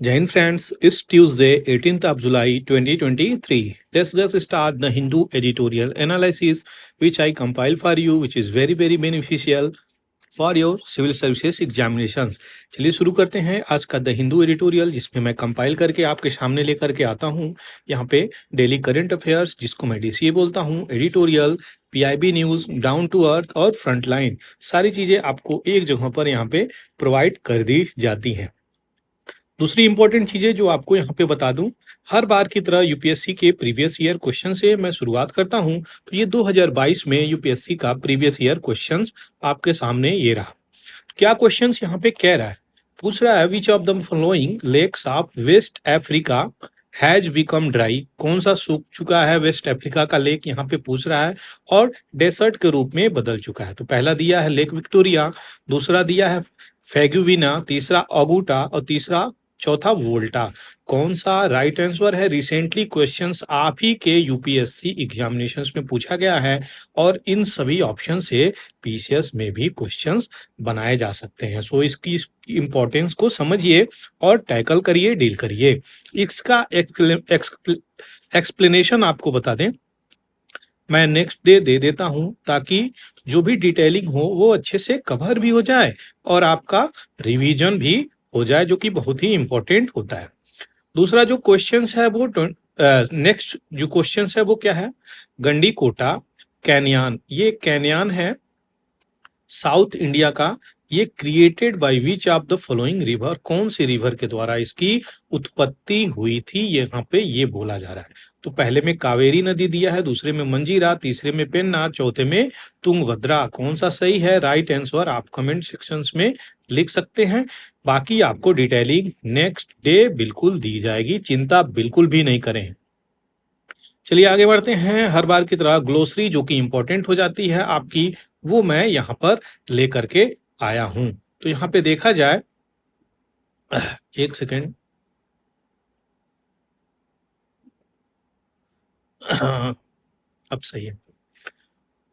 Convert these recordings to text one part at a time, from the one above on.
Jai Hind friends, it's Tuesday, 18th of July 2023. Let's just start the Hindu editorial analysis which I compile for you, which is very beneficial for your civil services examinations. चलिए शुरू करते हैं आज का the Hindu editorial, जिसमें मैं compile करके आपके सामने लेकर के आता हूं। यहाँ पे डेली करंट अफेयर्स, जिसको मैं डीसीए बोलता हूं, editorial, PIB news, down to earth और फ्रंट लाइन, सारी चीजें आपको एक जगह पर यहाँ पे प्रोवाइड कर दी जाती हैं। दूसरी इंपॉर्टेंट चीजें जो आपको यहाँ पे बता दूं, हर बार की तरह यूपीएससी के प्रीवियस ईयर क्वेश्चन से मैं शुरुआत करता हूं। तो ये 2022 में यूपीएससी का प्रीवियस ईयर क्वेश्चंस आपके सामने ये रहा। क्या क्वेश्चंस यहाँ पे कह रहा है, पूछ रहा है which of the following lakes of West Africa has become dry. कौन सा सूख चुका है वेस्ट अफ्रीका का लेक, यहाँ पे पूछ रहा है, और डेसर्ट के रूप में बदल चुका है। तो पहला दिया है लेक विक्टोरिया, दूसरा दिया है फैगुविना, तीसरा ऑगुटा और तीसरा चौथा वोल्टा। कौन सा राइट आंसर है? रिसेंटली क्वेश्चंस आप ही के यूपीएससी एग्जामिनेशंस में पूछा गया है और इन सभी ऑप्शन से पीसीएस में भी क्वेश्चंस बनाए जा सकते हैं। सो इसकी इंपॉर्टेंस को समझिए और टैकल करिए, डील करिए। इसका एक्सप्लेनेशन आपको बता दें, मैं नेक्स्ट डे दे देता हूं ताकि जो भी डिटेलिंग हो वो अच्छे से कवर भी हो जाए और आपका रिवीजन भी हो जाए, जो कि बहुत ही इंपॉर्टेंट होता है। दूसरा जो क्वेश्चंस है वो नेक्स्ट जो क्वेश्चंस है वो क्या है, गंडीकोटा कैनियन। ये कैनियन है साउथ इंडिया का। ये created by which of the following river, कौन सी रिवर के द्वारा इसकी उत्पत्ति हुई थी, यहाँ पे ये बोला जा रहा है। तो पहले में कावेरी नदी दिया है, दूसरे में मंजीरा, तीसरे में पेन्नार, चौथे में तुंगभद्रा। कौन सा सही है? राइट आंसर आप कमेंट सेक्शंस में लिख सकते हैं। बाकी आपको डिटेलिंग नेक्स्ट डे बिल्कुल दी जाएगी, चिंता बिल्कुल भी नहीं करें। चलिए आगे बढ़ते हैं। हर बार की तरह ग्लोसरी जो कि इंपॉर्टेंट हो जाती है आपकी, वो मैं यहाँ पर लेकर के आया हूं। तो यहाँ पे देखा जाए, एक सेकेंड, अब सही है।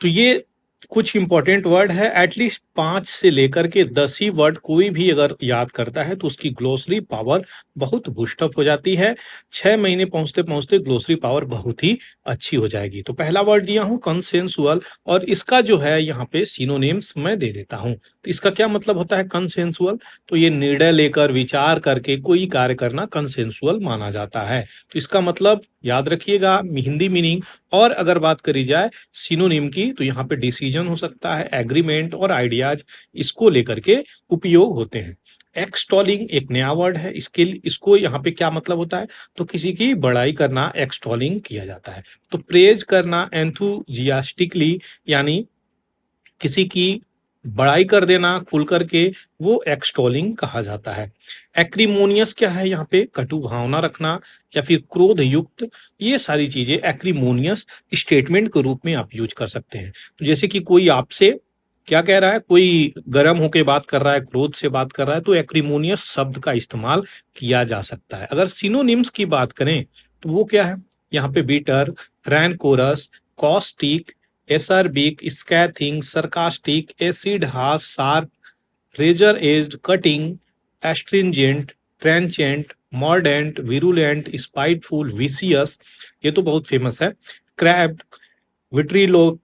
तो ये कुछ इंपॉर्टेंट वर्ड है, एटलीस्ट 5 से लेकर के 10 ही वर्ड कोई भी अगर याद करता है तो उसकी ग्लोसरी पावर बहुत बूस्टअप हो जाती है। 6 महीने पहुंचते पहुंचते ग्लोसरी पावर बहुत ही अच्छी हो जाएगी। तो पहला वर्ड दिया हूं कंसेंसुअल, और इसका जो है यहाँ पे सिनोनिम्स मैं दे देता हूं। तो इसका क्या मतलब होता है कंसेंसुअल? तो ये निर्णय लेकर विचार करके कोई कार्य करना कंसेंसुअल माना जाता है। तो इसका मतलब याद रखिएगा, हिंदी मीनिंग। और अगर बात करी जाए सिनोनिम की, तो यहाँ पे डिसीजन हो सकता है, एग्रीमेंट और आइडियाज, इसको लेकर के उपयोग होते हैं। एक्सटॉलिंग एक नया वर्ड है, इसको यहाँ पे क्या मतलब होता है? तो किसी की बड़ाई करना एक्सटॉलिंग किया जाता है। तो प्रेज करना एंथुजियास्टिकली, यानी किसी की बड़ाई कर देना खुल करके, वो एक्सटॉलिंग कहा जाता है। एक्रीमोनियस क्या है? यहाँ पे कटु भावना रखना या फिर क्रोध युक्त, ये सारी चीजें एक्रीमोनियस स्टेटमेंट के रूप में आप यूज कर सकते हैं। तो जैसे कि कोई आपसे क्या कह रहा है, कोई गर्म होकर बात कर रहा है, क्रोध से बात कर रहा है, तो एक्रीमोनियस शब्द का इस्तेमाल किया जा सकता है। अगर सिनोनिम्स की बात करें तो वो क्या है, यहाँ पे bitter, rancorous, caustic, acerbic, scathing, sarcastic, acid harsh, sharp, razor edged, cutting, astringent, trenchant, mordant, virulent, spiteful, vicious, ये तो बहुत फेमस है। Crabbed, vitriolic,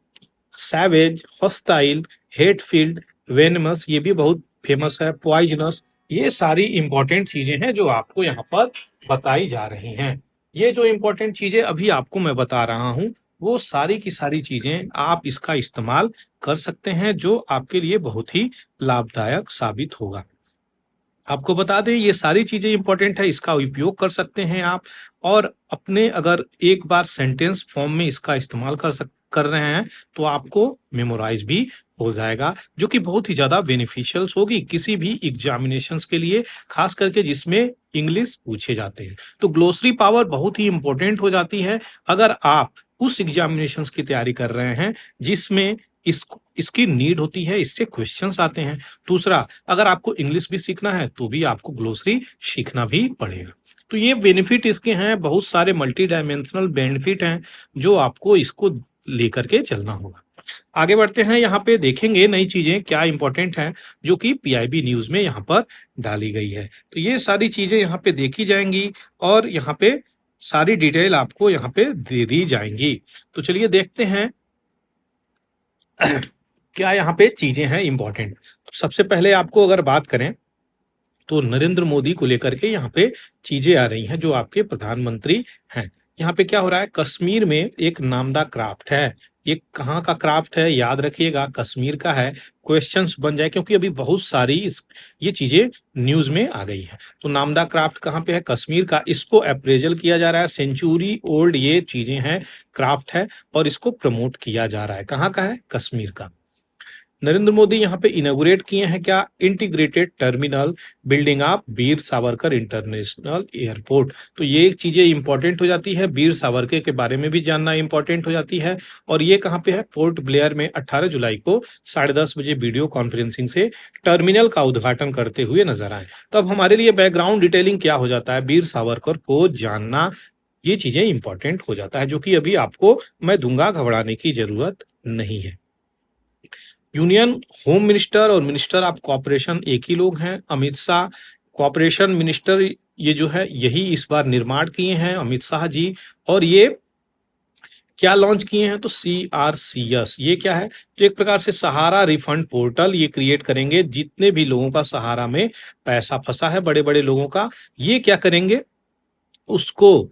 savage, hostile, hateful, venomous, ये भी बहुत फेमस है। पॉइजनस, ये सारी इंपॉर्टेंट चीजें हैं जो आपको यहाँ पर बताई जा रही हैं। ये जो इंपॉर्टेंट चीजें अभी आपको मैं बता रहा हूं, वो सारी की सारी चीजें आप इसका इस्तेमाल कर सकते हैं, जो आपके लिए बहुत ही लाभदायक साबित होगा। आपको बता दें ये सारी चीजें इंपॉर्टेंट है, इसका उपयोग कर सकते हैं आप, और अपने अगर एक बार सेंटेंस फॉर्म में इसका इस्तेमाल कर रहे हैं तो आपको मेमोराइज भी हो जाएगा, जो कि बहुत ही ज्यादा बेनिफिशियल होगी किसी भी एग्जामिनेशंस के लिए, खास करके जिसमें इंग्लिश पूछे जाते हैं। तो ग्लोसरी पावर बहुत ही इंपॉर्टेंट हो जाती है अगर आप उस एग्जामिनेशंस की तैयारी कर रहे हैं जिसमें इसकी नीड होती है, इससे क्वेश्चंस आते हैं। दूसरा, अगर आपको इंग्लिश भी सीखना है तो भी आपको ग्लोसरी सीखना भी पड़ेगा। तो ये बेनिफिट इसके हैं, बहुत सारे मल्टी डायमेंशनल बेनिफिट हैं जो आपको इसको लेकर के चलना होगा। आगे बढ़ते हैं, यहाँ पे देखेंगे नई चीजें क्या इंपॉर्टेंट हैं जो कि पीआईबी न्यूज में यहाँ पर डाली गई है। तो ये सारी चीजें यहाँ पे देखी जाएंगी और यहाँ पे सारी डिटेल आपको यहाँ पे दे दी जाएंगी। तो चलिए देखते हैं क्या यहाँ पे चीजें हैं इंपॉर्टेंट। तो सबसे पहले आपको अगर बात करें तो नरेंद्र मोदी को लेकर के यहाँ पे चीजें आ रही हैं जो आपके प्रधानमंत्री हैं। यहाँ पे क्या हो रहा है, कश्मीर में एक नामदा क्राफ्ट है। ये कहाँ का क्राफ्ट है याद रखिएगा, कश्मीर का है। क्वेश्चंस बन जाए क्योंकि अभी बहुत सारी ये चीजें न्यूज में आ गई है। तो नामदा क्राफ्ट कहाँ पे है, कश्मीर का। इसको अप्रेजल किया जा रहा है, सेंचुरी ओल्ड ये चीजें हैं, क्राफ्ट है और इसको प्रमोट किया जा रहा है। कहाँ का है, कश्मीर का। नरेंद्र मोदी यहाँ पे इनोग्रेट किए हैं क्या, integrated terminal building of Veer Savarkar international airport. तो ये चीजें इंपॉर्टेंट हो जाती है, वीर सावरकर के बारे में भी जानना इंपॉर्टेंट हो जाती है। और ये कहाँ पे है, पोर्ट ब्लेयर में 18 जुलाई को 10:30 बजे वीडियो कॉन्फ्रेंसिंग से टर्मिनल का उद्घाटन करते हुए नजर आए। तो अब हमारे लिए बैकग्राउंड डिटेलिंग क्या हो जाता है, वीर सावरकर को जानना, ये चीजें इंपॉर्टेंट हो जाता है जो कि अभी आपको मैं दूंगा, घबराने की जरूरत नहीं है। यूनियन होम मिनिस्टर और मिनिस्टर ऑफ कॉपरेशन एक ही लोग हैं, अमित शाह। कॉपरेशन मिनिस्टर ये जो है यही इस बार निर्माण किए हैं अमित शाह जी। और ये क्या लॉन्च किए हैं, तो CRCS ये क्या है, तो एक प्रकार से सहारा रिफंड पोर्टल ये क्रिएट करेंगे। जितने भी लोगों का सहारा में पैसा फंसा है, बड़े बड़े लोगों का, ये क्या करेंगे, उसको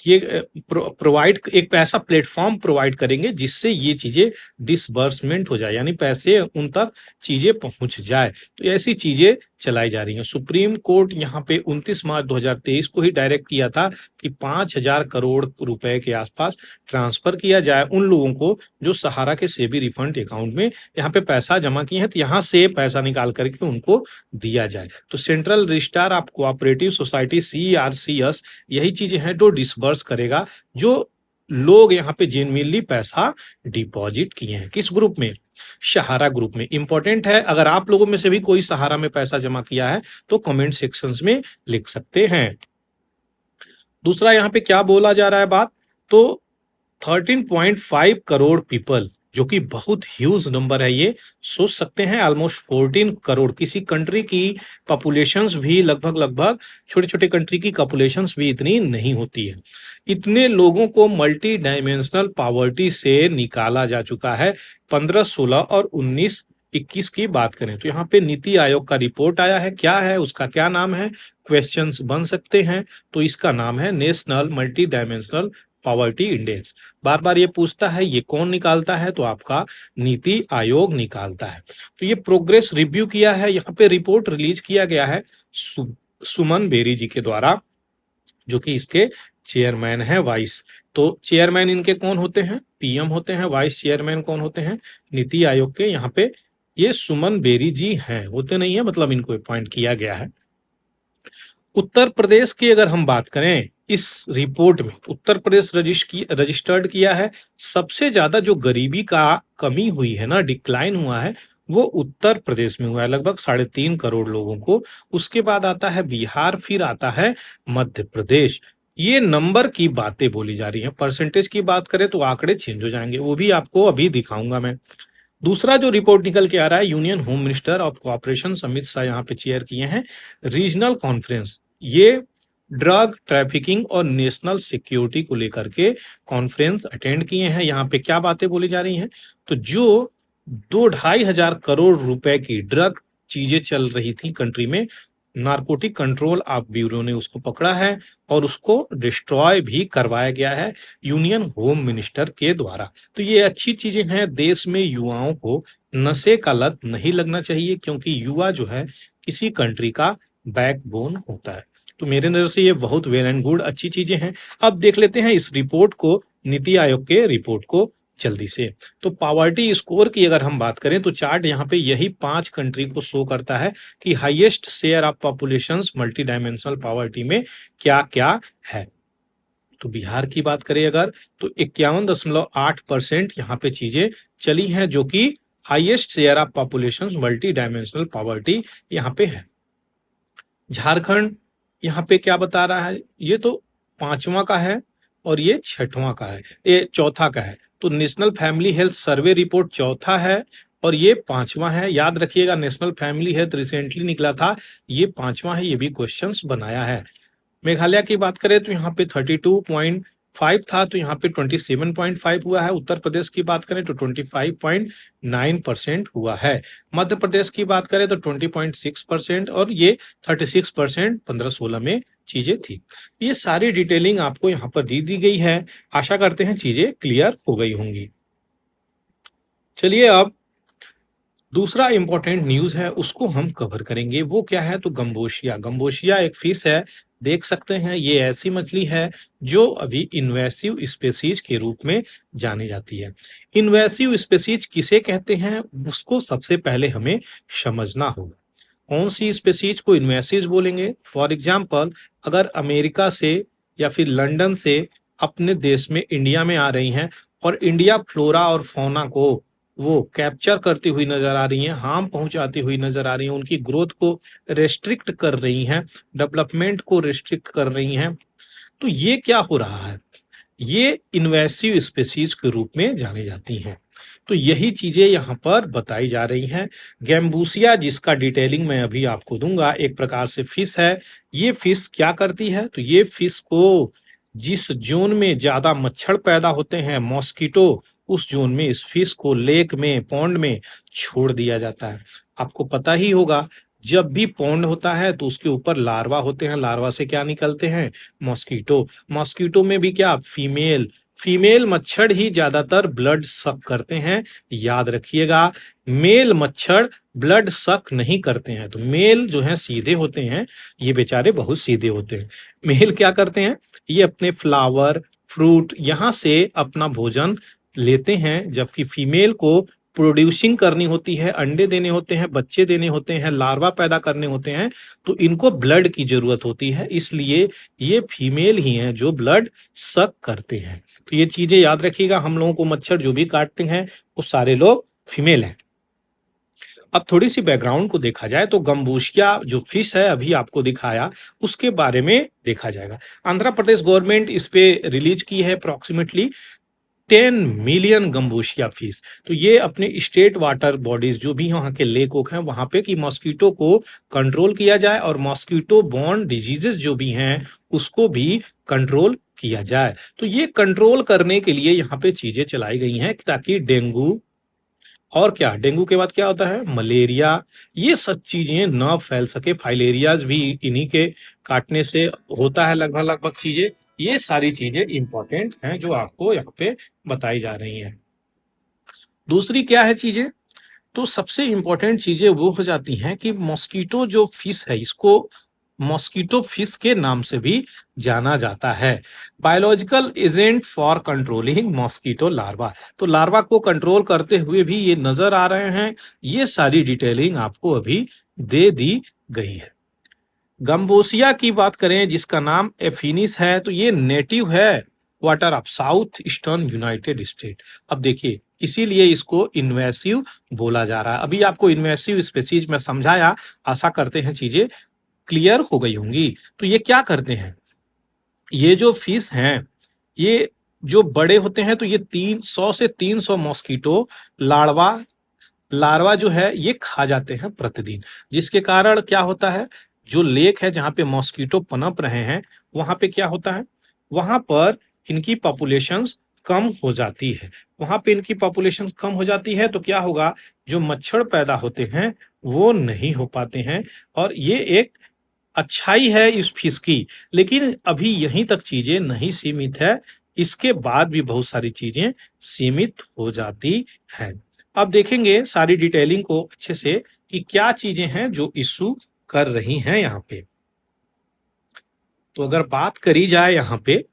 ये प्रोवाइड, एक ऐसा प्लेटफॉर्म प्रोवाइड करेंगे जिससे ये चीजें डिसबर्समेंट हो जाए, यानी पैसे उन तक चीजें पहुंच जाए। तो ऐसी चीजें चलाई जा रही हैं। सुप्रीम कोर्ट यहाँ पे 29 मार्च 2023 को ही डायरेक्ट किया था कि 5,000 करोड़ रुपए के आसपास ट्रांसफर किया जाए उन लोगों को जो सहारा के सेबी रिफंड अकाउंट में यहाँ पे पैसा जमा किए हैं, तो यहाँ से पैसा निकाल करके उनको दिया जाए। तो central registrar of cooperative society CRCS यही चीजें हैं जो डिसबर्स करेगा, जो लोग यहाँ पे जेन्युइनली पैसा डिपॉजिट किए हैं। किस ग्रुप में, सहारा ग्रुप में। इंपॉर्टेंट है, अगर आप लोगों में से भी कोई सहारा में पैसा जमा किया है तो कमेंट सेक्शंस में लिख सकते हैं। दूसरा यहाँ पे क्या बोला जा रहा है बात, तो 13.5 करोड़ पीपल, जो कि बहुत ह्यूज नंबर है। ये सोच सकते हैं ऑलमोस्ट 14 करोड़, किसी कंट्री की पॉपुलेशंस भी लगभग छोटे छोटे कंट्री की पॉपुलेशंस भी इतनी नहीं होती है। इतने लोगों को मल्टी डायमेंशनल पॉवर्टी से निकाला जा चुका है। 15, 16 और 19, 21 की बात करें तो यहाँ पे नीति आयोग का रिपोर्ट आया है। क्या है उसका, क्या नाम है, क्वेश्चंस बन सकते हैं। तो इसका नाम है national multidimensional poverty index. बार बार ये पूछता है ये कौन निकालता है, तो आपका नीति आयोग निकालता है। तो ये प्रोग्रेस रिव्यू किया है, यहाँ पे रिपोर्ट रिलीज किया गया है सुमन बेरी जी के द्वारा, जो कि इसके चेयरमैन है, वाइस। तो चेयरमैन इनके कौन होते हैं, PM होते हैं। वाइस चेयरमैन कौन होते हैं, नीति आयोग के। यहाँ पे ये सुमन बेरी जी हैं, होते नहीं है, मतलब इनको अपॉइंट किया गया है। उत्तर प्रदेश की अगर हम बात करें इस रिपोर्ट में, उत्तर प्रदेश रजिस्टर्ड किया है। सबसे ज्यादा जो गरीबी का कमी हुई है ना, डिक्लाइन हुआ है, वो उत्तर प्रदेश में हुआ है, लगभग 3.5 करोड़ लोगों को। उसके बाद आता है बिहार, फिर आता है मध्य प्रदेश। ये नंबर की बातें बोली जा रही हैं, परसेंटेज की बात करें तो आंकड़े चेंज हो जाएंगे, वो भी आपको अभी दिखाऊंगा मैं। दूसरा जो रिपोर्ट निकल के आ रहा है, union home minister of cooperation Amit Shah यहाँ पे चेयर किए हैं रीजनल कॉन्फ्रेंस। ये ड्रग ट्रैफिकिंग और नेशनल सिक्योरिटी को लेकर के कॉन्फ्रेंस अटेंड किए हैं। यहाँ पे क्या बातें बोली जा रही हैं, तो जो 2-2.5 हजार करोड़ रुपए की ड्रग चीजें चल रही थी कंट्री में, नारकोटिक कंट्रोल ऑफ ब्यूरो ने उसको पकड़ा है और उसको डिस्ट्रॉय भी करवाया गया है यूनियन होम मिनिस्टर के द्वारा। तो ये अच्छी चीजें हैं। देश में युवाओं को नशे का लत नहीं लगना चाहिए, क्योंकि युवा जो है किसी कंट्री का बैकबोन होता है। तो मेरे नजर से ये बहुत वेल एंड गुड अच्छी चीजें हैं। अब देख लेते हैं इस रिपोर्ट को, नीति आयोग के रिपोर्ट को जल्दी से। तो पॉवर्टी स्कोर की अगर हम बात करें तो चार्ट यहाँ पे यही 5 कंट्री को शो करता है कि highest share of populations multi dimensional poverty में क्या क्या है। तो बिहार की बात करें अगर, तो 51.8% यहाँ पे चीजें चली हैं, जो कि highest share of populations multi dimensional poverty यहाँ पे है। झारखंड यहाँ पे क्या बता रहा है, ये तो 5वां का है, और ये छठवां का है, ये चौथा का है। तो national family health survey report चौथा है और ये पांचवा है। याद रखिएगा, नेशनल फैमिली हेल्थ रिसेंटली निकला था, ये पांचवा है, ये भी क्वेश्चंस बनाया है। मेघालय की बात करें तो यहाँ पे 32.5 था, तो यहाँ पे 27.5 हुआ है। उत्तर प्रदेश की बात करें तो 25.9% हुआ है। मध्य प्रदेश की बात करें तो 20.6% और ये 36% 15-16 में चीजें थी। ये सारी डिटेलिंग आपको यहाँ पर दी गई है। आशा करते हैं चीजें क्लियर हो गई होंगी। चलिए अब दूसरा इंपॉर्टेंट न्यूज है, उसको हम कवर करेंगे। वो क्या है? तो गंबोशिया। गंबोशिया एक फिश है, देख सकते हैं ये ऐसी मछली है जो अभी इन्वेसिव स्पेसीज के रूप में जानी जाती है। इन्वेसिव स्पेसीज किसे कहते हैं, उसको सबसे पहले हमें समझना होगा। कौन सी स्पेसीज को इन्वेसिव बोलेंगे? फॉर एग्जाम्पल, अगर अमेरिका से या फिर लंदन से अपने देश में इंडिया में आ रही हैं और इंडिया फ्लोरा और फौना को वो कैप्चर करती हुई नजर आ रही हैं, हार्म पहुंचाती हुई नजर आ रही हैं, उनकी ग्रोथ को रेस्ट्रिक्ट कर रही हैं, डेवलपमेंट को रेस्ट्रिक्ट कर रही हैं, तो ये क्या हो रहा है? ये इन्वेसिव स्पेसीज के रूप में जानी जाती हैं। तो यही चीजें यहाँ पर बताई जा रही हैं। गैम्बूसिया, जिसका डिटेलिंग मैं अभी आपको दूंगा, एक प्रकार से फिश है। ये फिश क्या करती है? तो ये फिश को जिस जोन में ज्यादा मच्छर पैदा होते हैं, मॉस्किटो, उस जोन में इस फिश को लेक में, पॉन्ड में छोड़ दिया जाता है। आपको पता ही होगा, जब भी पॉन्ड होता है तो उसके ऊपर लार्वा होते हैं। लार्वा से क्या निकलते हैं? मॉस्किटो। मॉस्किटो में भी क्या? फीमेल। फीमेल मच्छर ही ज्यादातर ब्लड सक करते हैं। याद रखिएगा, मेल मच्छर ब्लड सक नहीं करते हैं। तो मेल जो है सीधे होते हैं, ये बेचारे बहुत सीधे होते हैं। मेल क्या करते हैं? ये अपने फ्लावर, फ्रूट, यहाँ से अपना भोजन लेते हैं, जबकि फीमेल को प्रोड्यूसिंग करनी होती है, अंडे देने होते हैं, बच्चे देने होते हैं, लार्वा पैदा करने होते हैं, तो इनको ब्लड की जरूरत होती है। इसलिए ये फीमेल ही हैं जो ब्लड सक करते हैं। तो ये चीजें याद रखिएगा, हम लोगों को मच्छर जो भी काटते हैं वो सारे लोग फीमेल हैं। अब थोड़ी सी बैकग्राउंड को देखा जाए तो गंबूशिया जो फिश है अभी आपको दिखाया, उसके बारे में देखा जाएगा। आंध्र प्रदेश गवर्नमेंट इस पे रिलीज की है अप्रोक्सीमेटली 10 मिलियन गंबूशिया फिश। तो ये अपने स्टेट वाटर बॉडीज जो भी वहाँ के लेक ओक हैं वहां पे कि मॉस्किटो को कंट्रोल किया जाए और मॉस्किटो बॉर्न डिजीजेस जो भी हैं उसको भी कंट्रोल किया जाए। तो ये कंट्रोल करने के लिए यहाँ पे चीजें चलाई गई हैं ताकि डेंगू, और क्या, डेंगू के बाद क्या होता है? मलेरिया, ये सब चीजें न फैल सके। फाइलेरियाज भी इन्हीं के काटने से होता है लगभग लगभग चीजें। ये सारी चीजें इंपॉर्टेंट हैं जो आपको यहाँ पे बताई जा रही हैं। दूसरी क्या है चीजें? तो सबसे इंपॉर्टेंट चीजें वो हो जाती हैं कि मॉस्किटो जो फिश है, इसको मॉस्किटो फिश के नाम से भी जाना जाता है। Biological agent for controlling mosquito larva. तो लार्वा को कंट्रोल करते हुए भी ये नजर आ रहे हैं। ये सारी डिटेलिंग आपको अभी दे दी गई है। गंबोसिया की बात करें, जिसका नाम एफिनिस है, तो ये नेटिव है water of south eastern United state. अब देखिए, इसीलिए इसको इन्वेसिव बोला जा रहा है। अभी आपको इन्वेसिव स्पेसीज में समझाया, आशा करते हैं चीजें क्लियर हो गई होंगी। तो ये क्या करते हैं? ये जो फिश हैं, ये जो बड़े होते हैं तो ये 300 से 300 मॉस्किटो लार्वा लार्वा जो है ये खा जाते हैं प्रतिदिन। जिसके कारण क्या होता है? जो लेक है जहां पे मॉस्किटो पनप रहे हैं, वहां पे क्या होता है? वहां पर इनकी पॉपुलेशंस कम हो जाती है। वहां पे इनकी पॉपुलेशन कम हो जाती है तो क्या होगा? जो मच्छर पैदा होते हैं वो नहीं हो पाते हैं। और ये एक अच्छाई है इस फिश की। लेकिन अभी यहीं तक चीजें नहीं सीमित है, इसके बाद भी बहुत सारी चीजें सीमित हो जाती है। अब देखेंगे सारी डिटेलिंग को अच्छे से कि क्या चीजें हैं जो इशू कर रही हैं यहाँ पे। तो अगर बात करी जाए यहाँ पे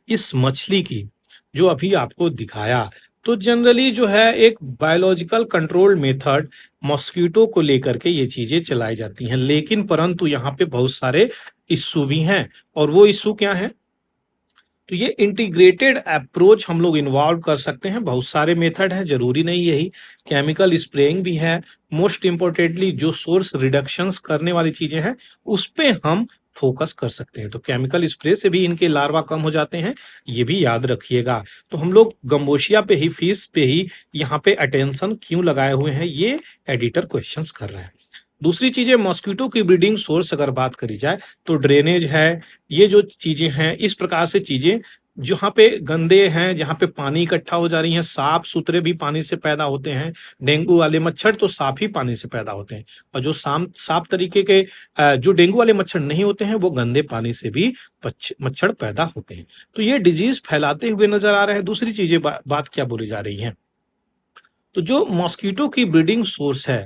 इस मछली की, जो अभी आपको दिखाया, तो जनरली जो है एक बायोलॉजिकल कंट्रोल मेथड मॉस्किटो को लेकर के ये चीजें चलाई जाती हैं। लेकिन परंतु यहाँ पे बहुत सारे इश्यू भी हैं। और वो इश्यू क्या है? तो ये इंटीग्रेटेड अप्रोच हम लोग इन्वॉल्व कर सकते हैं। बहुत सारे मेथड हैं, जरूरी नहीं यही, केमिकल स्प्रेइंग भी है। मोस्ट इंपोर्टेंटली जो सोर्स रिडक्शंस करने वाली चीजें हैं उस पे हम फोकस कर सकते हैं। तो केमिकल स्प्रे से भी इनके लार्वा कम हो जाते हैं, ये भी याद रखिएगा। तो हम लोग गंबोशिया पे ही, फिश पे ही यहाँ पे अटेंशन क्यों लगाए हुए हैं, ये एडिटर क्वेश्चंस कर रहे हैं। दूसरी चीजें, मॉस्किटो की ब्रीडिंग सोर्स अगर बात करी जाए तो ड्रेनेज है, ये जो चीजें हैं, इस प्रकार से चीजें जहाँ पे गंदे हैं, जहाँ पे पानी इकट्ठा हो जा रही हैं, साफ सुथरे भी पानी से पैदा होते हैं। डेंगू वाले मच्छर तो साफ ही पानी से पैदा होते हैं, और जो साफ तरीके के जो डेंगू वाले मच्छर नहीं होते हैं, वो गंदे पानी से भी मच्छर पैदा होते हैं। तो ये डिजीज फैलाते हुए नजर आ रहे हैं। दूसरी चीजें बात क्या बोली जा रही है, तो जो मॉस्किटो की ब्रीडिंग सोर्स है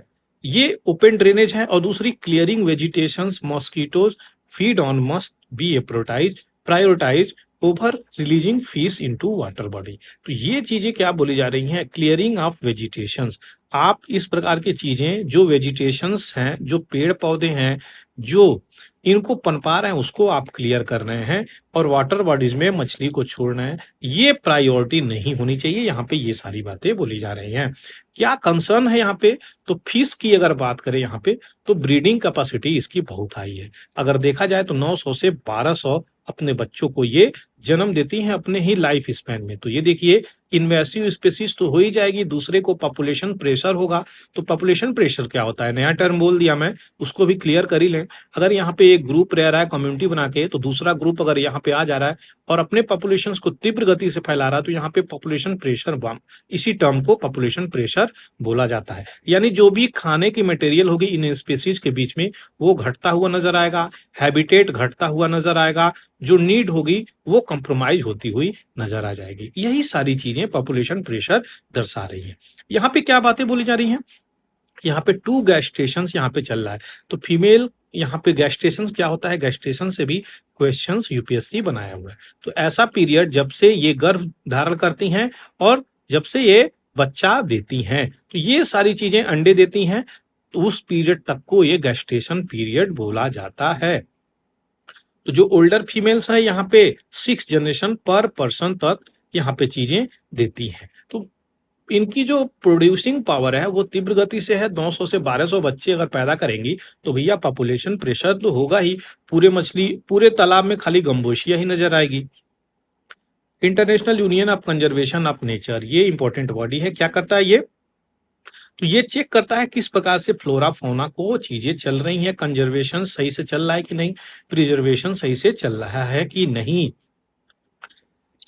ये ओपन ड्रेनेज है, और दूसरी clearing vegetations mosquitoes feed on must be prioritize over releasing fish into water body. तो ये चीजें क्या बोली जा रही हैं, क्लियरिंग ऑफ वेजिटेशंस। आप इस प्रकार की चीजें, जो वेजिटेशंस हैं, जो पेड़ पौधे हैं, जो इनको पनपा रहे हैं, उसको आप क्लियर कर रहे हैं, और वाटर बॉडीज में मछली को छोड़ रहे हैं, ये प्रायोरिटी नहीं होनी चाहिए। यहाँ पे ये सारी बातें बोली जा रही हैं। क्या कंसर्न है यहाँ पे, तो फिश की अगर बात करें यहाँ पे, तो ब्रीडिंग कैपेसिटी इसकी बहुत हाई है। अगर देखा जाए तो 900 से 1200 अपने बच्चों को ये जन्म देती हैं अपने ही लाइफ स्पैन में। तो ये देखिए, इन्वेसिव स्पेसीज तो हो ही जाएगी, दूसरे को पॉपुलेशन प्रेशर होगा। तो पॉपुलेशन प्रेशर क्या होता है, नया टर्म बोल दिया मैं, उसको भी क्लियर कर ही लें। अगर यहाँ पे एक ग्रुप रह रहा है कम्युनिटी बना के, तो दूसरा ग्रुप अगर यहाँ पे आ जा रहा है और अपने पॉपुलेशन को तीव्र गति से फैला रहा है, तो यहाँ पे पॉपुलेशन प्रेशर, इसी टर्म को पॉपुलेशन प्रेशर बोला जाता है। यानी जो भी खाने की मटेरियल होगी इन स्पेसीज के बीच में, वो घटता हुआ नजर आएगा, हैबिटेट घटता हुआ नजर आएगा, जो नीड होगी वो कंप्रोमाइज होती हुई नजर आ जाएगी। यही सारी चीजें पॉपुलेशन प्रेशर दर्शा रही है। यहाँ पे क्या बातें बोली जा रही हैं, यहाँ पे 2 गैस्टेशन यहाँ पे चल रहा है। तो फीमेल, यहाँ पे गैस्टेशन क्या होता है, गैस्टेशन से भी क्वेश्चंस यूपीएससी बनाया हुआ है। तो ऐसा पीरियड जब से ये गर्भ धारण करती हैं और जब से ये बच्चा देती हैं, तो ये सारी चीजें अंडे देती हैं, तो उस पीरियड तक को ये गैस्टेशन पीरियड बोला जाता है। तो जो ओल्डर फीमेल्स है, यहाँ पे 6 जनरेशन पर पर्सन तक यहाँ पे चीजें देती हैं। तो इनकी जो प्रोड्यूसिंग पावर है वो तीव्र गति से है। 900 से 1200 बच्चे अगर पैदा करेंगी तो भैया पॉपुलेशन प्रेशर तो होगा ही, पूरे तालाब में खाली गंबोशिया ही नजर आएगी। International union of conservation of nature, ये इंपॉर्टेंट बॉडी है। क्या करता है ये, तो ये चेक करता है किस प्रकार से फ्लोरा फौना को चीजें चल रही हैं, कंजर्वेशन सही से चल रहा है कि नहीं, प्रिजर्वेशन सही से चल रहा है कि नहीं।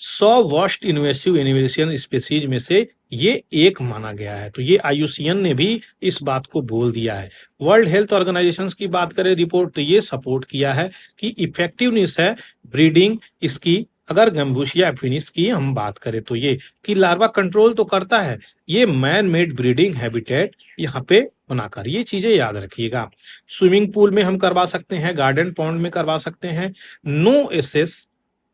100 वर्स्ट इन्वेसिव एनिमेशन स्पेसीज में से ये एक माना गया है। तो ये IUCN ने भी इस बात को बोल दिया है। वर्ल्ड हेल्थ ऑर्गेनाइजेशन की बात करें रिपोर्ट, तो ये सपोर्ट किया है कि इफेक्टिवनेस है ब्रीडिंग इसकी। अगर गंबूशिया एफिनिस की हम बात करें तो ये कि लार्वा कंट्रोल तो करता है, ये मैन मेड ब्रीडिंग हैबिटेट यहाँ पे बनाकर, ये चीजें याद रखिएगा। स्विमिंग पूल में हम करवा सकते हैं, गार्डन पॉन्ड में करवा सकते हैं। No access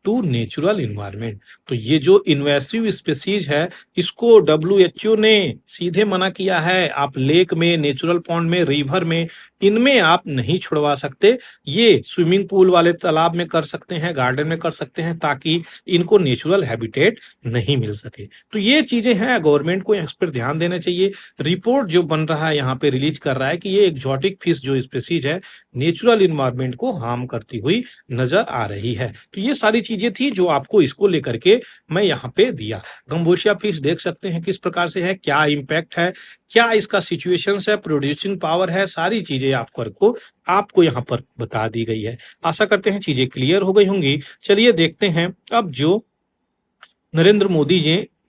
to natural environment. तो ये जो इन्वेसिव स्पेसीज है, इसको WHO ने सीधे मना किया है। आप लेक में, नेचुरल पॉन्ड में, रिवर में, इनमें आप नहीं छुड़वा सकते। ये स्विमिंग पूल वाले तालाब में कर सकते हैं, गार्डन में कर सकते हैं, ताकि इनको नेचुरल हैबिटेट नहीं मिल सके। तो ये चीजें हैं, गवर्नमेंट को इस पर ध्यान देना चाहिए। रिपोर्ट जो बन रहा है यहाँ पे रिलीज कर रहा है कि ये एक्जॉटिक फिश जो स्पेसीज है, नेचुरल इन्वायरमेंट को हार्म करती हुई नजर आ रही है। तो ये सारी चीजें थी जो आपको इसको लेकर के मैं यहाँ पे दिया। गंबोशिया फिश देख सकते हैं किस प्रकार से है, क्या इम्पैक्ट है, क्या इसका सिचुएशन है, प्रोड्यूसिंग पावर है, सारी चीजें आपको यहाँ पर बता दी गई है। आशा करते हैं चीजें क्लियर हो गई होंगी। चलिए देखते हैं अब जो नरेंद्र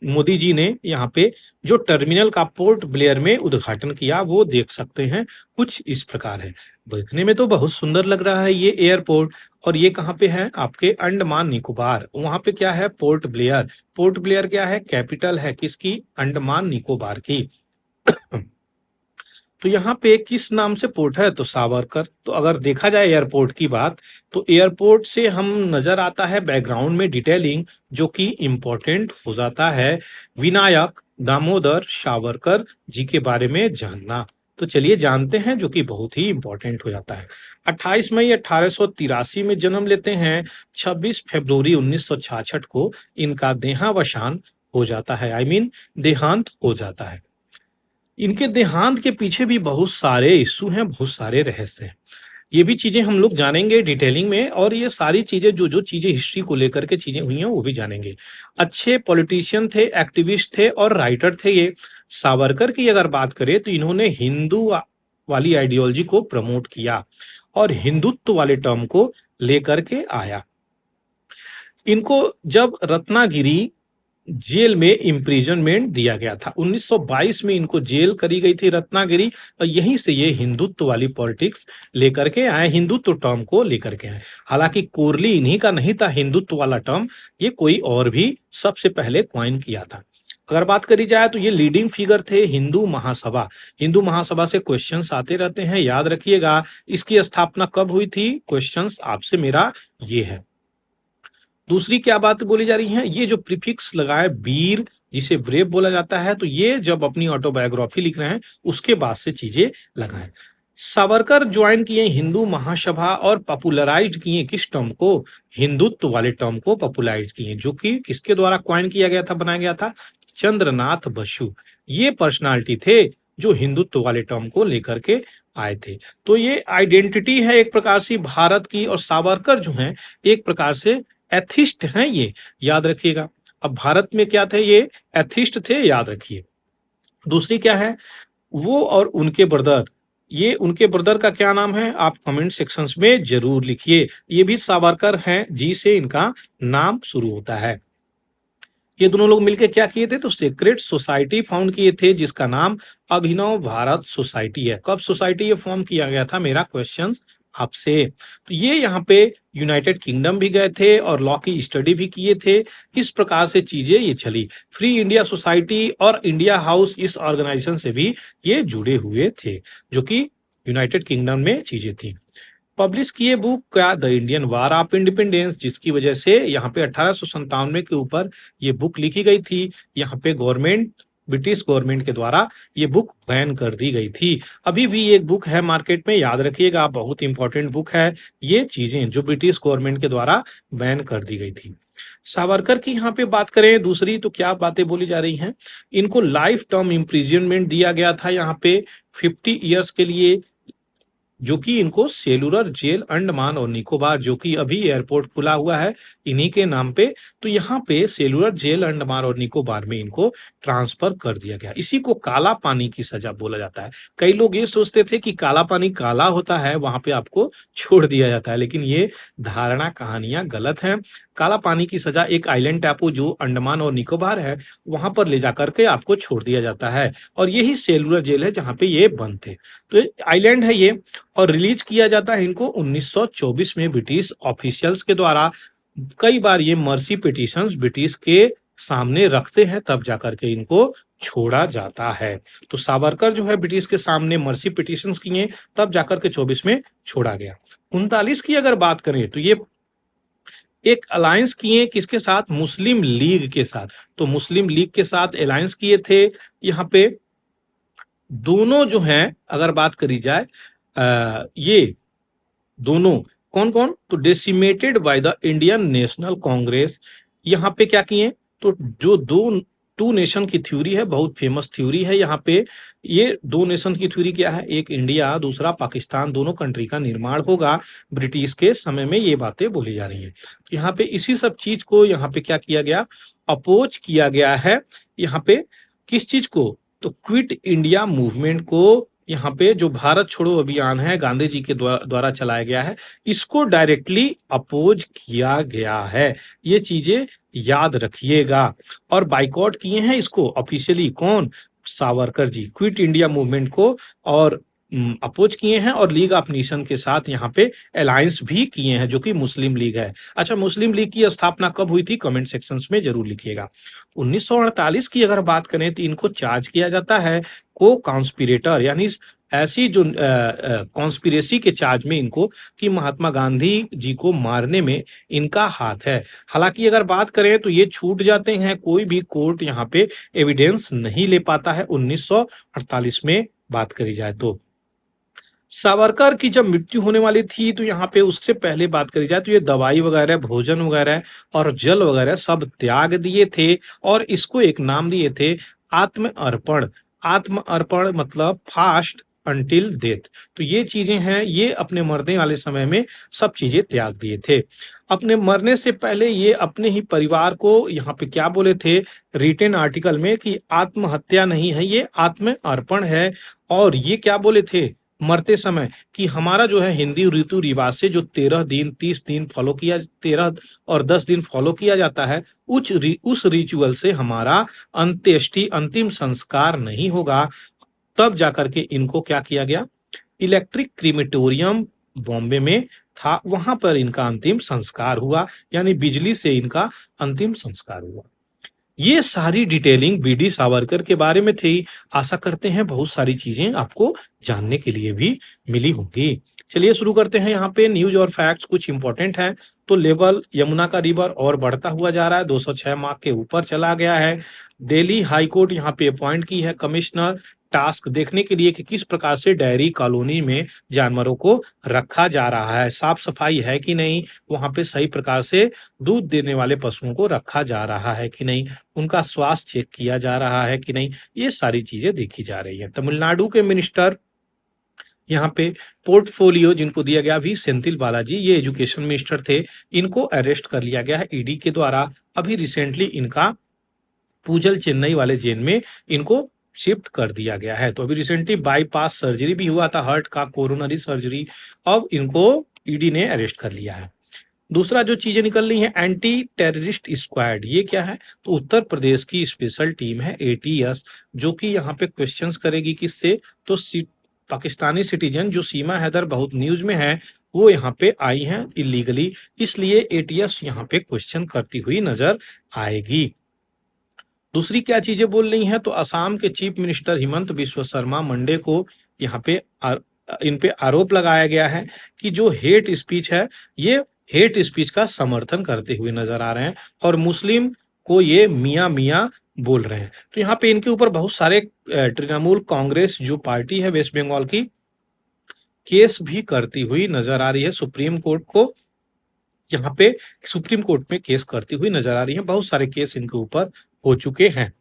मोदी जी ने यहाँ पे जो टर्मिनल का पोर्ट ब्लेयर में उद्घाटन किया, वो देख सकते हैं, कुछ इस प्रकार है। देखने में तो बहुत सुंदर लग रहा है ये एयरपोर्ट। और ये कहाँ पे है, आपके अंडमान निकोबार। वहां पे क्या है, पोर्ट ब्लेयर। पोर्ट ब्लेयर क्या है, कैपिटल है किसकी, अंडमान निकोबार की। तो यहाँ पे किस नाम से पोर्ट है, तो सावरकर। तो अगर देखा जाए एयरपोर्ट की बात, तो एयरपोर्ट से हम नजर आता है बैकग्राउंड में डिटेलिंग, जो कि इंपॉर्टेंट हो जाता है विनायक दामोदर सावरकर जी के बारे में जानना। तो चलिए जानते हैं, जो कि बहुत ही इंपॉर्टेंट हो जाता है। 28 मई 1883 में जन्म लेते हैं। 26 फरवरी 1966 को इनका देहावसान हो जाता है, देहांत हो जाता है। इनके देहांत के पीछे भी बहुत सारे इश्यू हैं, बहुत सारे रहस्य हैं। ये भी चीजें हम लोग जानेंगे डिटेलिंग में, और ये सारी चीजें जो जो चीजें हिस्ट्री को लेकर के चीजें हुई हैं वो भी जानेंगे। अच्छे पॉलिटिशियन थे, एक्टिविस्ट थे और राइटर थे ये। सावरकर की अगर बात करें तो इन्होंने वाली आइडियोलॉजी को प्रमोट किया और हिंदुत्व वाले टर्म को लेकर के आया। इनको जब रत्नागिरी जेल में इम्प्रिजनमेंट दिया गया था, 1922 में इनको जेल करी गई थी रत्नागिरी, और यहीं से ये हिंदुत्व वाली पॉलिटिक्स लेकर के आए, हिंदुत्व टर्म को लेकर के आए। हालांकि कोरली इन्हीं का नहीं था हिंदुत्व वाला टर्म, ये कोई और भी सबसे पहले कॉइन किया था। अगर बात करी जाए तो ये लीडिंग फिगर थे हिंदू महासभा। हिंदू महासभा से क्वेश्चंस आते रहते हैं, याद रखिएगा। इसकी स्थापना कब हुई थी, क्वेश्चंस आपसे मेरा ये है। दूसरी क्या बात बोली जा रही है, ये जो प्रीफिक्स लगाए वीर, जिसे ब्रेव बोला जाता है, तो ये जब अपनी ऑटोबायोग्राफी लिख रहे हैं उसके बाद से चीजें लगाएं। सावरकर ज्वाइन किए हिंदू महासभा और पॉपुलराइज किए किस टर्म को, हिंदुत्व वाले टर्म को पॉपुलराइज किए, जो कि किसके द्वारा क्वाइन किया गया था, बनाया गया था, चंद्रनाथ बसु। ये पर्सनालिटी थे जो हिंदुत्व वाले टर्म को लेकर के आए थे। तो ये आइडेंटिटी है एक प्रकार से भारत की, और सावरकर जो हैं एक प्रकार से एथिस्ट हैं ये, याद रखिएगा। अब भारत में क्या थे, ये एथिस्ट थे, याद रखिए। दूसरी क्या है, वो और उनके ब्रदर, ये उनके ब्रदर का क्या नाम है, आप कमेंट सेक्शंस में जरूर लिखिए। ये भी सावरकर हैं, जी से इनका नाम शुरू होता है। ये दोनों लोग मिलकर क्या किए थे, तो सीक्रेट सोसाइटी फाउंड किए थे जिसका नाम अभिनव भारत सोसाइटी है। कब सोसाइटी ये फॉर्म किया गया था, मेरा क्वेश्चन आपसे। तो ये यहाँ पे यूनाइटेड किंगडम भी गए थे और लॉ की स्टडी भी किए थे। इस प्रकार से चीजें ये चली। फ्री इंडिया सोसाइटी और इंडिया हाउस, इस ऑर्गेनाइजेशन से भी ये जुड़े हुए थे, जो कि यूनाइटेड किंगडम में चीजें थी। पब्लिश किए बुक क्या, the Indian war of independence, जिसकी वजह से यहाँ पे 1897 के ऊपर ये बुक लिखी गई थी। यहाँ पे ब्रिटिश गवर्नमेंट के द्वारा ये बुक बैन कर दी गई थी। अभी भी एक बुक है मार्केट में, याद रखिएगा, बहुत इंपॉर्टेंट बुक है। ये चीजें जो ब्रिटिश गवर्नमेंट के द्वारा बैन कर दी गई थी। सावरकर की यहाँ पे बात करें दूसरी, तो क्या बातें बोली जा रही हैं, इनको लाइफ टर्म इम्प्रिजनमेंट दिया गया था यहाँ पे 50 ईयर्स के लिए, जो कि इनको सेलुलर जेल अंडमान और निकोबार, जो कि अभी एयरपोर्ट खुला हुआ है इन्हीं के नाम पे, तो यहाँ पे सेलुलर जेल अंडमान और निकोबार में इनको ट्रांसफर कर दिया गया। इसी को काला पानी की सजा बोला जाता है। कई लोग ये सोचते थे कि काला पानी काला होता है, वहां पे आपको छोड़ दिया जाता है, लेकिन ये धारणा कहानियां गलत हैं। काला पानी की सजा एक आइलैंड टापू जो अंडमान और निकोबार है वहां पर ले जाकर के आपको छोड़ दिया जाता है, और यही सेलुलर जेल है जहां पे ये बंद थे। तो आइलैंड है ये, और रिलीज किया जाता है इनको 1924 में ब्रिटिश ऑफिशियल्स के द्वारा। कई बार ये मर्सी पिटीशंस ब्रिटिश के सामने रखते हैं, तब जाकर के इनको छोड़ा जाता है। तो सावरकर जो है ब्रिटिश के सामने मर्सी पिटीशंस किए, तब जाकर के 24 में छोड़ा गया। 39 की अगर बात करें तो ये एक अलायंस किए किसके साथ, मुस्लिम लीग के साथ। तो मुस्लिम लीग के साथ अलायंस किए थे। यहाँ पे दोनों जो हैं अगर बात करी जाए, ये दोनों कौन कौन, तो decimated by the Indian national Congress. यहाँ पे क्या किए, तो जो टू नेशन की थ्योरी है, बहुत फेमस थ्योरी है यहाँ पे। ये दो नेशन की थ्योरी क्या है, एक इंडिया दूसरा पाकिस्तान, दोनों कंट्री का निर्माण होगा ब्रिटिश के समय में, ये बातें बोली जा रही हैं। तो यहाँ पे इसी सब चीज को यहाँ पे क्या किया गया, अपोज किया गया है। यहाँ पे किस चीज को, तो क्विट इंडिया मूवमेंट को। यहाँ पे जो भारत छोड़ो अभियान है गांधी जी के द्वारा चलाया गया है, इसको डायरेक्टली अपोज किया गया है। ये चीजें याद रखिएगा। और बाइकआउट किए हैं इसको ऑफिशियली कौन, Savarkar ji, quit India movement को, और अपोज किए हैं, और लीग ऑफ नेशन के साथ यहाँ पे अलायंस भी किए हैं, जो कि मुस्लिम लीग है। अच्छा, मुस्लिम लीग की स्थापना कब हुई थी, कमेंट सेक्शंस में जरूर लिखिएगा। 1948 की अगर बात करें तो इनको चार्ज किया जाता है को कॉन्स्पिरेटर, यानी ऐसी जो कॉन्स्पिरेसी के चार्ज में इनको, कि महात्मा गांधी जी को मारने में इनका हाथ है। हालांकि अगर बात करें तो ये छूट जाते हैं, कोई भी कोर्ट यहाँ पे एविडेंस नहीं ले पाता है 1948 में बात करी जाए तो। सावरकर की जब मृत्यु होने वाली थी तो यहाँ पे उससे पहले बात करी जाए तो ये दवाई वगैरह, भोजन वगैरह और जल वगैरह सब त्याग दिए थे, और इसको एक नाम दिए थे आत्म अर्पण। आत्म अर्पण मतलब फास्ट until डेथ। तो ये चीजें हैं, ये अपने मरने वाले समय में सब चीजें त्याग दिए थे। अपने मरने से पहले ये अपने ही परिवार को यहाँ पे क्या बोले थे रिटेन आर्टिकल में कि आत्महत्या नहीं है, ये आत्म अर्पण है। और ये क्या बोले थे मरते समय कि हमारा जो है हिंदी ऋतु रिवाज से जो 13 दिन 30 दिन फॉलो किया, 13 और 10 दिन फॉलो किया जाता है, उस रिचुअल से हमारा अंत्येष्टि अंतिम संस्कार नहीं होगा। तब जाकर के इनको क्या किया गया, इलेक्ट्रिक क्रीमेटोरियम बॉम्बे में था, वहां पर इनका अंतिम संस्कार हुआ, यानी बिजली से इनका अंतिम संस्कार हुआ। ये सारी डिटेलिंग बीडी सावरकर के बारे में थी। आशा करते हैं बहुत सारी चीजें आपको जानने के लिए भी मिली होंगी। चलिए शुरू करते हैं। यहाँ पे न्यूज और फैक्ट्स कुछ इंपॉर्टेंट है। तो लेवल यमुना का रिवर और बढ़ता हुआ जा रहा है, 206 मार्क के ऊपर चला गया है। दिल्ली हाई कोर्ट यहाँ पे अपॉइंट की है कमिश्नर, टास्क देखने के लिए कि किस प्रकार से डेयरी कॉलोनी में जानवरों को रखा जा रहा है, साफ सफाई है कि नहीं, वहां पे सही प्रकार से दूध देने वाले पशुओं को रखा जा रहा है कि नहीं, उनका स्वास्थ्य चेक किया जा रहा है कि नहीं, ये सारी चीजें देखी जा रही है। तमिलनाडु के मिनिस्टर यहाँ पे पोर्टफोलियो जिनको दिया गया वी सेंथिल बालाजी, ये एजुकेशन मिनिस्टर थे, इनको अरेस्ट कर लिया गया है ईडी के द्वारा। अभी रिसेंटली इनका पूजल चेन्नई वाले जेल में इनको शिफ्ट कर दिया गया है। तो अभी रिसेंटली बाईपास सर्जरी भी हुआ था, हार्ट का कोरोनरी सर्जरी, अब इनको ईडी ने अरेस्ट कर लिया है। दूसरा जो चीजें निकल रही है, एंटी टेररिस्ट स्क्वाड, ये क्या है, तो उत्तर प्रदेश की स्पेशल टीम है एटीएस, जो कि यहाँ पे क्वेश्चंस करेगी किससे, तो पाकिस्तानी सिटीजन जो सीमा हैदर बहुत न्यूज में है, वो यहाँ पे आई हैं इलीगली, इसलिए एटीएस यहाँ पे क्वेश्चन करती हुई नजर आएगी। दूसरी क्या चीजें बोल रही हैं, तो असम के chief minister Himanta Biswa Sharma Monday को यहाँ पे इन पे आरोप लगाया गया है कि जो हेट स्पीच है, ये हेट स्पीच का समर्थन करते हुए नजर आ रहे हैं और मुस्लिम को ये मियाँ मियाँ बोल रहे हैं। तो यहाँ पे इनके ऊपर बहुत सारे तृणमूल कांग्रेस जो पार्टी है वेस्ट बंगाल की, केस भी करती हुई नजर आ रही है सुप्रीम कोर्ट को, यहाँ पे सुप्रीम कोर्ट में केस करती हुई नजर आ रही है। बहुत सारे केस इनके ऊपर हो चुके हैं।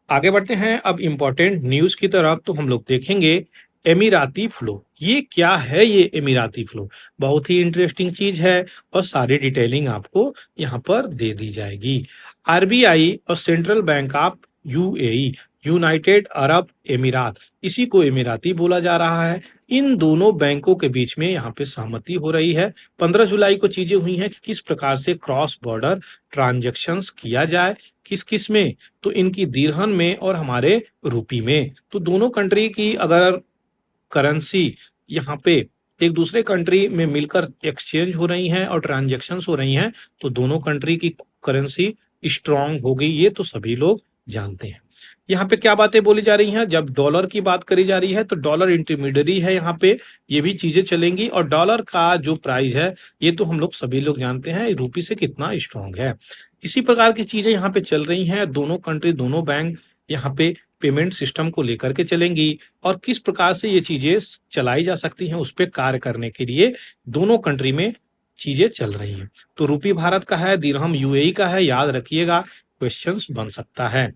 आगे बढ़ते हैं अब इंपॉर्टेंट न्यूज की तरफ। तो हम लोग देखेंगे एमिराती फ्लो, ये क्या है, ये एमिराती फ्लो बहुत ही इंटरेस्टिंग चीज है और सारी डिटेलिंग आपको यहाँ पर दे दी जाएगी। आरबीआई और central bank of UAE, United Arab एमिरात, इसी को एमिराती बोला जा रहा है, इन दोनों बैंकों के बीच में यहाँ पे सहमति हो रही है। 15 जुलाई को चीजें हुई हैं कि किस प्रकार से क्रॉस बॉर्डर ट्रांजैक्शंस किया जाए, किस किस में, तो इनकी दिरहम में और हमारे रुपी में। तो दोनों कंट्री की अगर करेंसी यहाँ पे एक दूसरे कंट्री में मिलकर एक्सचेंज हो रही हैं और ट्रांजैक्शंस हो रही हैं, तो दोनों कंट्री की करेंसी स्ट्रांग हो गई, ये तो सभी लोग जानते हैं। यहाँ पे क्या बातें बोली जा रही हैं, जब डॉलर की बात करी जा रही है तो डॉलर इंटरमीडियरी है, यहाँ पे ये भी चीजें चलेंगी और डॉलर का जो प्राइस है ये तो हम लोग सभी लोग जानते हैं रूपी से कितना स्ट्रांग है। इसी प्रकार की चीजें यहाँ पे चल रही हैं। दोनों कंट्री दोनों बैंक यहाँ पे पेमेंट सिस्टम को लेकर के चलेंगी और किस प्रकार से ये चीजें चलाई जा सकती हैं उस पर कार्य करने के लिए दोनों कंट्री में चीजें चल रही हैं। तो रूपी भारत का है, दिरहम यूएई का है, याद रखिएगा, क्वेश्चंस बन सकता है।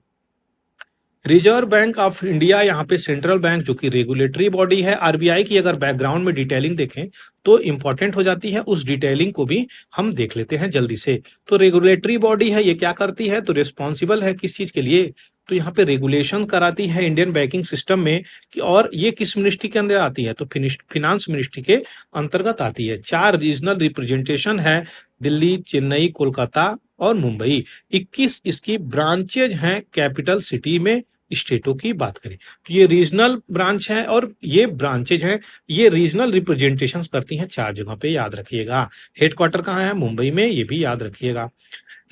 रिजर्व बैंक ऑफ इंडिया, यहाँ पे सेंट्रल बैंक जो कि रेगुलेटरी बॉडी है। आरबीआई की अगर बैकग्राउंड में डिटेलिंग देखें तो इंपॉर्टेंट हो जाती है, उस डिटेलिंग को भी हम देख लेते हैं जल्दी से। तो रेगुलेटरी बॉडी है, ये क्या करती है, तो रिस्पॉन्सिबल है किस चीज के लिए, तो यहाँ पे रेगुलेशन कराती है इंडियन बैंकिंग सिस्टम में कि, और ये किस मिनिस्ट्री के अंदर आती है, तो फिनांस मिनिस्ट्री के अंतर्गत आती है। 4 रीजनल रिप्रेजेंटेशन है, दिल्ली, चेन्नई, कोलकाता और मुंबई। 21 इसकी ब्रांचेज हैं कैपिटल सिटी में। स्टेटों की बात करें तो ये रीजनल ब्रांच है और ये ब्रांचेज हैं, ये रीजनल रिप्रेजेंटेशंस करती हैं 4 जगह पे, याद रखिएगा। हेडक्वार्टर कहाँ है, मुंबई में, ये भी याद रखिएगा।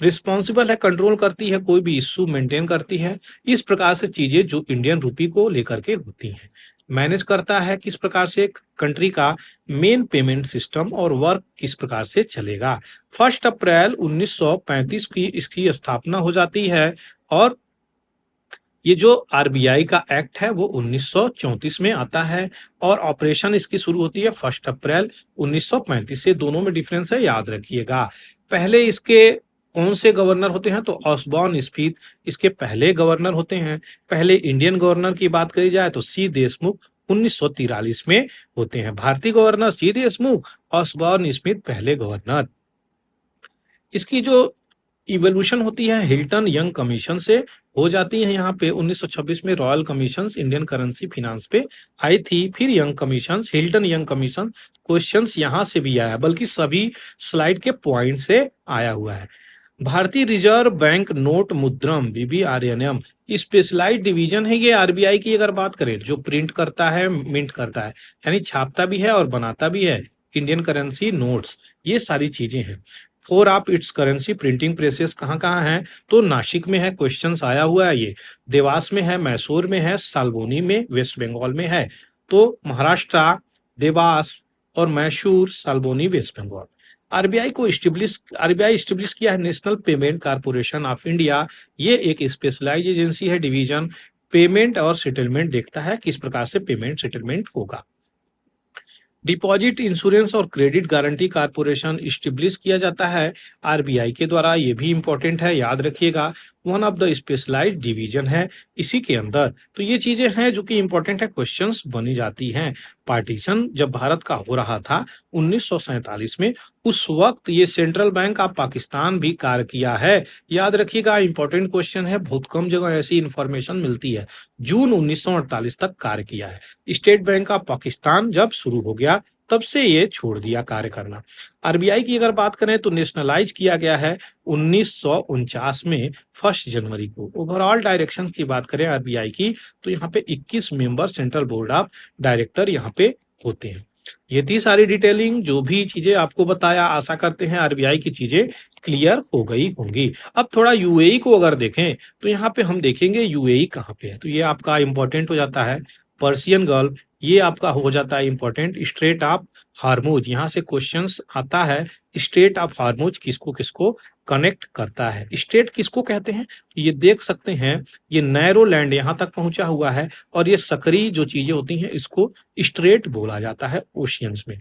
रिस्पॉन्सिबल है, कंट्रोल करती है, कोई भी इश्यू मेंटेन करती है, इस प्रकार से चीजें जो इंडियन रूपी को लेकर के होती हैं। मैनेज करता है किस प्रकार से कंट्री का मेन पेमेंट सिस्टम और वर्क किस प्रकार से चलेगा। 1 अप्रैल 1935 की इसकी स्थापना हो जाती है और ये जो आरबीआई का एक्ट है वो 1934 में आता है और ऑपरेशन इसकी शुरू होती है 1 अप्रैल 1935 से। दोनों में डिफरेंस है, याद रखिएगा। पहले इसके कौन से गवर्नर होते हैं, तो ऑसबॉर्न स्मिथ इसके पहले गवर्नर होते हैं। पहले इंडियन गवर्नर की बात करी जाए तो सी देशमुख 1943 में होते हैं। भारतीय governor C Deshmukh, Osborne Smith पहले गवर्नर। इसकी जो इवोल्यूशन होती है हिल्टन यंग कमीशन से हो जाती है। यहाँ पे 1926 में royal commission Indian currency finance पे आई थी, फिर young commission, Hilton young commission. Questions यहाँ से भी आया, बल्कि सभी स्लाइड के पॉइंट से आया हुआ है। Bharatiya reserve bank note Mudran BBRNM specialized division है ये आरबीआई की। अगर बात करें, जो प्रिंट करता है, मिंट करता है, यानी छापता भी है और बनाता भी है इंडियन करेंसी नोट्स, ये सारी चीजें हैं। Four of its currency printing presses कहाँ कहाँ हैं? तो नासिक में है, क्वेश्चंस आया हुआ है ये। देवास में है, मैसूर में है, साल्बोनी में वेस्ट बंगाल में है। तो महाराष्ट्र, देवास और Mysore, Salboni West Bengal. RBI establish किया है national payment corporation of India. ये एक स्पेशलाइज एजेंसी है, डिवीजन पेमेंट और सेटलमेंट देखता है, किस प्रकार से पेमेंट सेटलमेंट होगा। डिपॉजिट इंश्योरेंस और क्रेडिट गारंटी कारपोरेशन स्टेब्लिश किया जाता है आरबीआई के द्वारा, ये भी इंपॉर्टेंट है, याद रखिएगा। One of the specialised division है इसी के अंदर। तो ये चीजें हैं जो कि इंपॉर्टेंट है, क्वेश्चंस बनी जाती हैं। पार्टीशन जब भारत का हो रहा था 1947 में, उस वक्त ये सेंट्रल बैंक ऑफ पाकिस्तान भी कार्य किया है, याद रखिएगा। इंपॉर्टेंट क्वेश्चन है, बहुत कम जगह ऐसी इंफॉर्मेशन मिलती है। जून 1948 तक कार्य किया है। स्टेट बैंक ऑफ पाकिस्तान जब शुरू हो गया तब से ये छोड़ दिया कार्य करना। आरबीआई की अगर बात करें तो नेशनलाइज किया गया है 1949 में 1 जनवरी को। ओवरऑल डायरेक्शन की बात करें आरबीआई की, तो यहाँ पे 21 member central board of director यहाँ पे होते हैं। ये थी सारी डिटेलिंग, जो भी चीजें आपको बताया, आशा करते हैं आरबीआई की चीजें क्लियर हो गई होंगी। अब थोड़ा यूएई को अगर देखें तो यहाँ पे हम देखेंगे यूएई कहाँ पे है। तो ये आपका इंपॉर्टेंट हो जाता है पर्सियन गल्फ, ये आपका हो जाता है इंपॉर्टेंट स्ट्रेट ऑफ हार्मोज। यहाँ से क्वेश्चंस आता है, स्ट्रेट ऑफ हार्मोज किसको किसको कनेक्ट करता है, स्टेट किसको कहते हैं, ये देख सकते हैं। ये नैरो लैंड यहाँ तक पहुंचा हुआ है, और ये सकरी जो चीजें होती हैं इसको स्ट्रेट बोला जाता है ओशियंस में।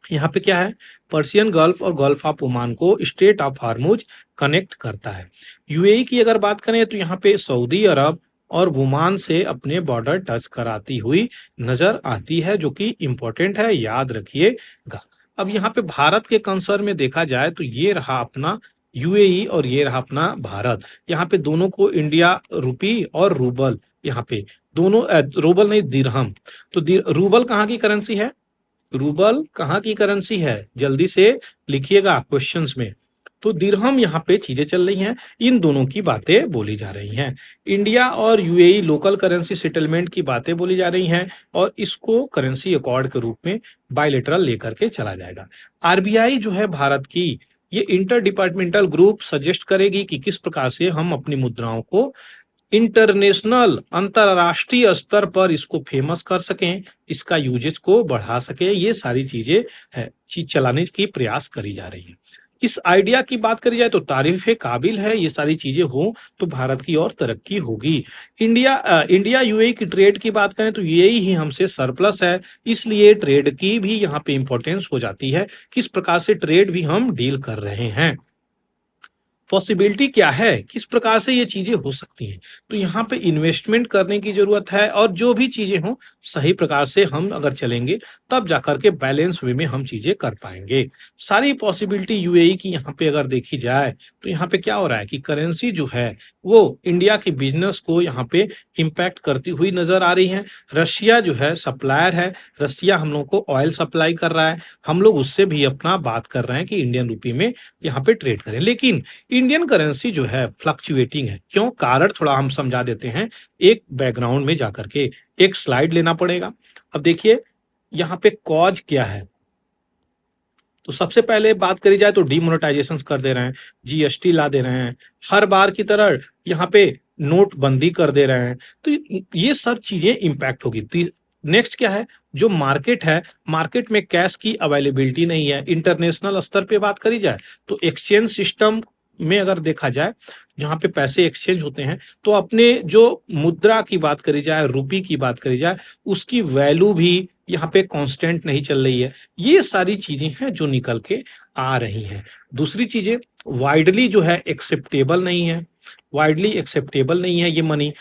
यहाँ पे क्या है, पर्सियन गल्फ और गल्फ ऑफ ओमान को स्टेट ऑफ हार्मोज कनेक्ट करता है। यूएई की अगर बात करें तो यहाँ पे सऊदी अरब और ओमान से अपने बॉर्डर टच कराती हुई नजर आती है, जो कि इंपॉर्टेंट है, याद रखिएगा। अब यहाँ पे भारत के कंसर्न में देखा जाए तो ये रहा अपना यूएई और ये रहा अपना भारत। यहाँ पे दोनों को इंडिया रुपी और रूबल, यहाँ पे दोनों रूबल नहीं दिरहम। तो रूबल कहाँ की करेंसी है? रूबल कहाँ की करेंसी है? जल्दी से लिखिएगा क्वेश्चंस में। तो दिरहम यहाँ पे चीजें चल रही हैं, इन दोनों की बातें बोली जा रही हैं। इंडिया और यूएई लोकल करेंसी सेटलमेंट की बातें बोली जा रही हैं, और इसको करेंसी अकॉर्ड के रूप में बायलेटरल लेकर के चला जाएगा। आरबीआई जो है भारत की, ये इंटर डिपार्टमेंटल ग्रुप सजेस्ट करेगी कि किस प्रकार से हम अपनी मुद्राओं को इंटरनेशनल अंतरराष्ट्रीय स्तर पर इसको फेमस कर सकें, इसका यूजेज को बढ़ा सके। ये सारी चीजें है, चीज चलाने की प्रयास करी जा रही है। इस आइडिया की बात करी जाए तो तारीफ काबिल है, ये सारी चीजें हो तो भारत की और तरक्की होगी। इंडिया यूएई की ट्रेड की बात करें तो यूएई ही हमसे सरप्लस है, इसलिए ट्रेड की भी यहाँ पे इंपॉर्टेंस हो जाती है, किस प्रकार से ट्रेड भी हम डील कर रहे हैं। पॉसिबिलिटी क्या है, किस प्रकार से ये चीजें हो सकती हैं। तो यहाँ पे इन्वेस्टमेंट करने की जरूरत है, और जो भी चीजें हों सही प्रकार से हम अगर चलेंगे तब जाकर के बैलेंस वे में हम चीजें कर पाएंगे। सारी पॉसिबिलिटी यूएई की यहाँ पे अगर देखी जाए तो यहाँ पे क्या हो रहा है कि करेंसी जो है वो इंडिया के बिजनेस को यहाँ पे इम्पैक्ट करती हुई नजर आ रही है। रशिया जो है सप्लायर है, रशिया हम लोग को ऑयल सप्लाई कर रहा है, हम लोग उससे भी अपना बात कर रहे हैं कि इंडियन रुपी में यहाँ पे ट्रेड करें। लेकिन इंडियन करेंसी जो है फ्लक्चुएटिंग है, क्यों? कारण थोड़ा हम समझा देते हैं एक बैकग्राउंड में जाकर के, एक स्लाइड लेना पड़ेगा। अब देखिए यहाँ पे कॉज क्या है। तो सबसे पहले बात करी जाए तो डीमोनेटाइजेशन कर दे रहे हैं, जीएसटी ला दे रहे हैं, हर बार की तरह यहाँ पे नोटबंदी कर दे रहे हैं, तो ये सब चीजें इंपैक्ट होगी। नेक्स्ट क्या है, जो मार्केट है, मार्केट में कैश की अवेलेबिलिटी नहीं है। इंटरनेशनल स्तर पे बात करी जाए तो एक्सचेंज सिस्टम में अगर देखा जाए, जहां पे पैसे एक्सचेंज होते हैं, तो अपने जो मुद्रा की बात करी जाए, रुपी की बात करी जाए, उसकी वैल्यू भी यहाँ पे कांस्टेंट नहीं चल रही है। ये सारी चीजें हैं जो निकल के आ रही हैं। दूसरी चीजें वाइडली जो है एक्सेप्टेबल नहीं है, वाइडली एक्सेप्टेबल नहीं है ये मनी।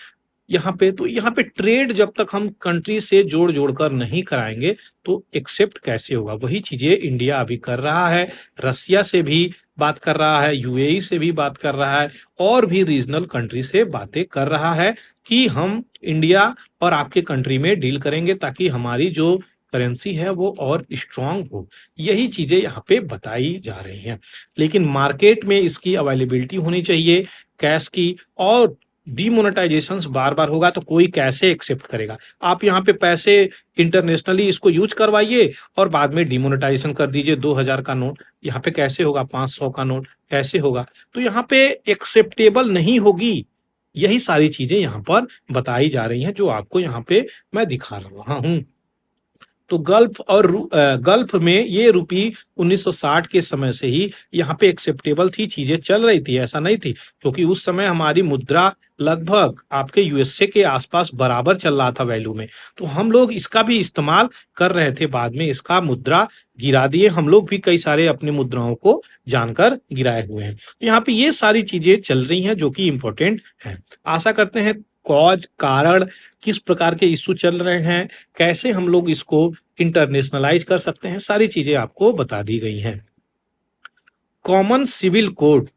यहाँ पे, तो यहाँ पे ट्रेड जब तक हम कंट्री से जोड़ जोड़ कर नहीं कराएंगे तो एक्सेप्ट कैसे होगा? वही चीजें इंडिया अभी कर रहा है, रसिया से भी बात कर रहा है, यूएई से भी बात कर रहा है, और भी रीजनल कंट्री से बातें कर रहा है कि हम इंडिया और आपके कंट्री में डील करेंगे ताकि हमारी जो करेंसी है वो और स्ट्रांग हो। यही चीजें यहाँ पे बताई जा रही हैं, लेकिन मार्केट में इसकी अवेलेबिलिटी होनी चाहिए कैश की, और डीमोनेटाइजेशन बार बार होगा तो कोई कैसे एक्सेप्ट करेगा? आप यहाँ पे पैसे इंटरनेशनली इसको यूज करवाइए और बाद में डिमोनेटाइजेशन कर दीजिए। 2000 का नोट यहाँ पे कैसे होगा? 500 का नोट कैसे होगा? तो यहाँ पे एक्सेप्टेबल नहीं होगी। यही सारी चीजें यहाँ पर बताई जा रही हैं जो आपको यहाँ पे मैं दिखा रहा हूँ। तो गल्फ में ये रुपी 1960 के समय से ही यहाँ पे एक्सेप्टेबल थी, चीजें चल रही थी, ऐसा नहीं थी, क्योंकि उस समय हमारी मुद्रा लगभग आपके यूएसए के आसपास बराबर चल रहा था वैल्यू में, तो हम लोग इसका भी इस्तेमाल कर रहे थे। बाद में इसका मुद्रा गिरा दिए हम लोग भी, कई सारे अपनी मुद्राओं को जानकर गिराए हुए हैं। तो यहाँ पे ये सारी चीजें चल रही हैं जो कि इंपॉर्टेंट है। आशा करते हैं कॉज, कारण, किस प्रकार के इश्यू चल रहे हैं, कैसे हम लोग इसको इंटरनेशनलाइज कर सकते हैं, सारी चीजें आपको बता दी गई हैं। Common civil code,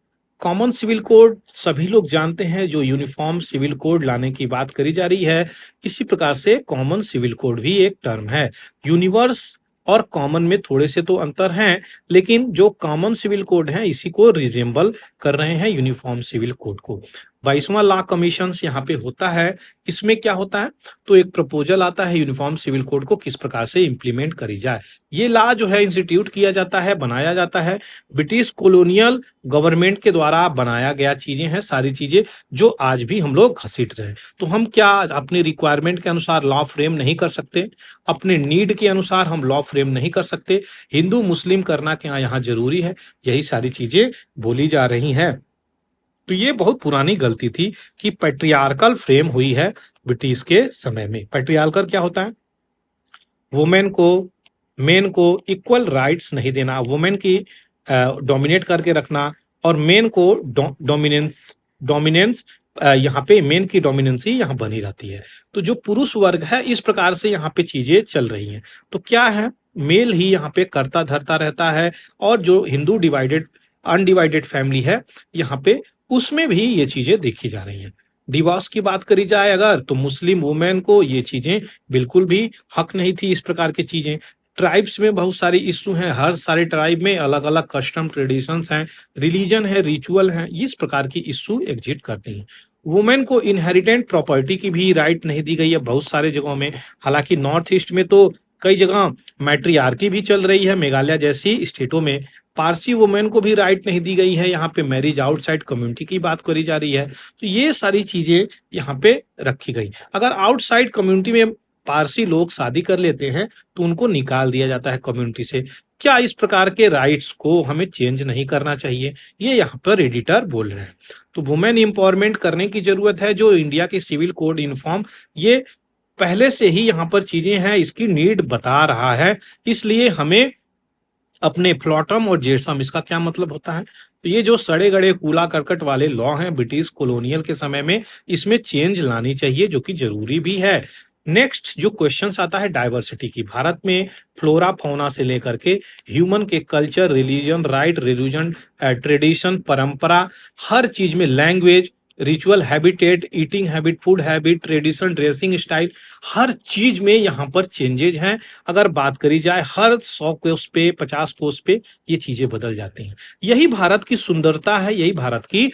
common civil code सभी लोग जानते हैं, जो यूनिफॉर्म सिविल कोड लाने की बात करी जा रही है। इसी प्रकार से कॉमन सिविल कोड भी एक टर्म है। यूनिवर्स और कॉमन में थोड़े से तो अंतर हैं, लेकिन जो कॉमन सिविल कोड है इसी को रिजेंबल कर रहे हैं यूनिफॉर्म सिविल कोड को। 22वां लॉ कमीशन यहाँ पे होता है। इसमें क्या होता है? तो एक प्रपोजल आता है यूनिफॉर्म सिविल कोड को किस प्रकार से इंप्लीमेंट करी जाए। ये लॉ जो है इंस्टीट्यूट किया जाता है, बनाया जाता है, ब्रिटिश कॉलोनियल गवर्नमेंट के द्वारा बनाया गया चीजें हैं, सारी चीजें जो आज भी हम लोग घसीट रहे हैं। तो हम क्या अपने रिक्वायरमेंट के अनुसार लॉ फ्रेम नहीं कर सकते? अपने नीड के अनुसार हम लॉ फ्रेम नहीं कर सकते? हिंदू मुस्लिम करना क्या यहाँ जरूरी है? यही सारी चीजें बोली जा रही हैं। तो ये बहुत पुरानी गलती थी कि पैट्रियार्कल फ्रेम हुई है ब्रिटिश के समय में। पैट्रियार्कल क्या होता है? वुमेन को, मेन को इक्वल राइट्स नहीं देना, वुमेन की डोमिनेट करके रखना, और मेन को डोमिनेंस डोमिनेंस यहाँ पे मेन की डोमिनेंसी यहाँ बनी रहती है। तो जो पुरुष वर्ग है इस प्रकार से यहाँ पे चीजें चल रही हैं। तो क्या है? मेल ही यहाँ पे करता धरता रहता है, और जो हिंदू डिवाइडेड अनडिवाइडेड फैमिली है यहाँ पे, उसमें भी ये चीजें देखी जा रही हैं। डिवोर्स की बात करी जाए अगर, तो मुस्लिम वुमेन को ये चीजें बिल्कुल भी हक नहीं थी, इस प्रकार की चीजें। ट्राइब्स में बहुत सारे इश्यू हैं, हर सारे ट्राइब में अलग अलग कस्टम ट्रेडिशंस हैं, रिलीजन है, रिचुअल हैं, इस प्रकार की इश्यू एग्जिस्ट करती हैं। वुमेन को इनहेरिटेंट प्रॉपर्टी की भी राइट नहीं दी गई है बहुत सारे जगहों में। हालांकि नॉर्थ ईस्ट में तो कई जगह मैट्रियार्की भी चल रही है, मेघालय जैसी स्टेटों में पारसी वुमेन को भी राइट नहीं दी गई है। यहाँ पे मैरिज आउटसाइड कम्युनिटी की बात करी जा रही है। तो ये सारी चीजें यहाँ पे रखी गई। अगर आउटसाइड कम्युनिटी में पारसी लोग शादी कर लेते हैं तो उनको निकाल दिया जाता है कम्युनिटी से। क्या इस प्रकार के राइट्स को हमें चेंज नहीं करना चाहिए? ये यहाँ पर एडिटर बोल रहे हैं। तो वुमेन एम्पावरमेंट करने की जरूरत है। जो इंडिया की सिविल कोड यूनिफॉर्म ये पहले से ही यहाँ पर चीजें हैं, इसकी नीड बता रहा है, इसलिए हमें अपने फ्लॉटम और जेसम, इसका क्या मतलब होता है? तो ये जो सड़े गड़े कूड़ा करकट वाले लॉ हैं ब्रिटिश कॉलोनियल के समय में, इसमें चेंज लानी चाहिए जो कि जरूरी भी है। नेक्स्ट जो क्वेश्चंस आता है डाइवर्सिटी की, भारत में फ्लोरा फौना से लेकर के ह्यूमन के culture, religion, right, religion, tradition, परंपरा, हर चीज में, language, ritual, habitat, eating habit, food habit, tradition, dressing style, हर चीज में यहाँ पर चेंजेज हैं। अगर बात करी जाए हर 100 कोस पे, 50 कोस पे ये चीजें बदल जाती हैं। यही भारत की सुंदरता है, यही भारत की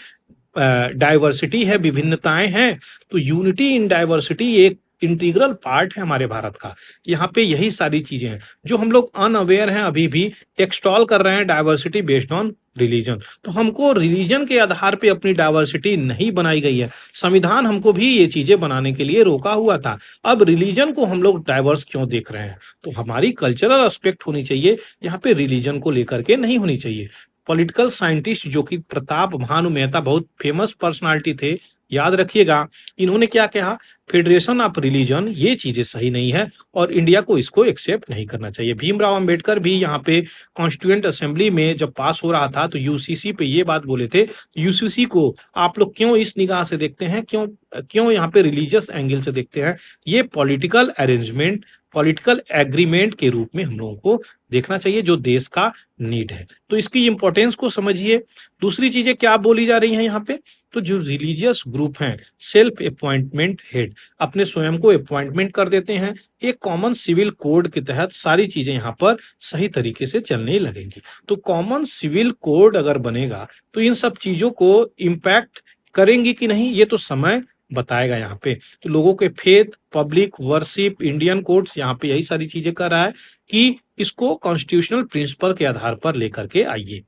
डाइवर्सिटी है, विभिन्नताएं हैं। तो यूनिटी इन डाइवर्सिटी एक इंटीग्रल पार्ट है हमारे भारत का। यहाँ पे यही सारी चीजें हैं जो हम लोग अनअवेयर हैं, अभी भी एक्सटॉल कर रहे हैं डाइवर्सिटी बेस्ड ऑन रिलीजन। तो हमको रिलीजन के आधार पे अपनी डाइवर्सिटी नहीं बनाई गई है। संविधान हमको भी ये चीजें बनाने के लिए रोका हुआ था। अब रिलीजन को हम लोग डाइवर्स क्यों देख रहे हैं? तो हमारी कल्चरल एस्पेक्ट होनी चाहिए, यहाँ पे रिलीजन को लेकर के नहीं होनी चाहिए। पॉलिटिकल साइंटिस्ट जो कि प्रताप भानु मेहता बहुत फेमस पर्सनालिटी थे, याद रखिएगा, इन्होंने क्या कहा, फेडरेशन ऑफ रिलीजन ये चीजें सही नहीं है और इंडिया को इसको एक्सेप्ट नहीं करना चाहिए। भीमराव अंबेडकर भी यहाँ पे कॉन्स्टिट्यूएंट असेंबली में जब पास हो रहा था तो यूसीसी पे ये बात बोले थे, यूसीसी को आप लोग क्यों इस निगाह से देखते हैं, क्यों क्यों यहाँ पे रिलीजियस एंगल से देखते हैं, ये पॉलिटिकल अरेंजमेंट, पॉलिटिकल एग्रीमेंट के रूप में हम लोगों को देखना चाहिए जो देश का नीड है। तो इसकी इंपॉर्टेंस को समझिए। दूसरी चीजें क्या बोली जा रही हैं यहाँ पे, तो जो रिलीजियस ग्रुप हैं सेल्फ अपॉइंटमेंट हेड अपने स्वयं को अपॉइंटमेंट कर देते हैं, एक कॉमन सिविल कोड के तहत सारी चीजें यहाँ पर सही तरीके से चलने लगेंगी। तो कॉमन सिविल कोड अगर बनेगा तो इन सब चीजों को इम्पैक्ट करेंगी कि नहीं, ये तो समय बताएगा यहाँ पे। तो लोगों के faith, public worship, Indian courts यहाँ पे यही सारी चीजें कर रहा है कि इसको कॉन्स्टिट्यूशनल प्रिंसिपल के आधार पर लेकर के आइए।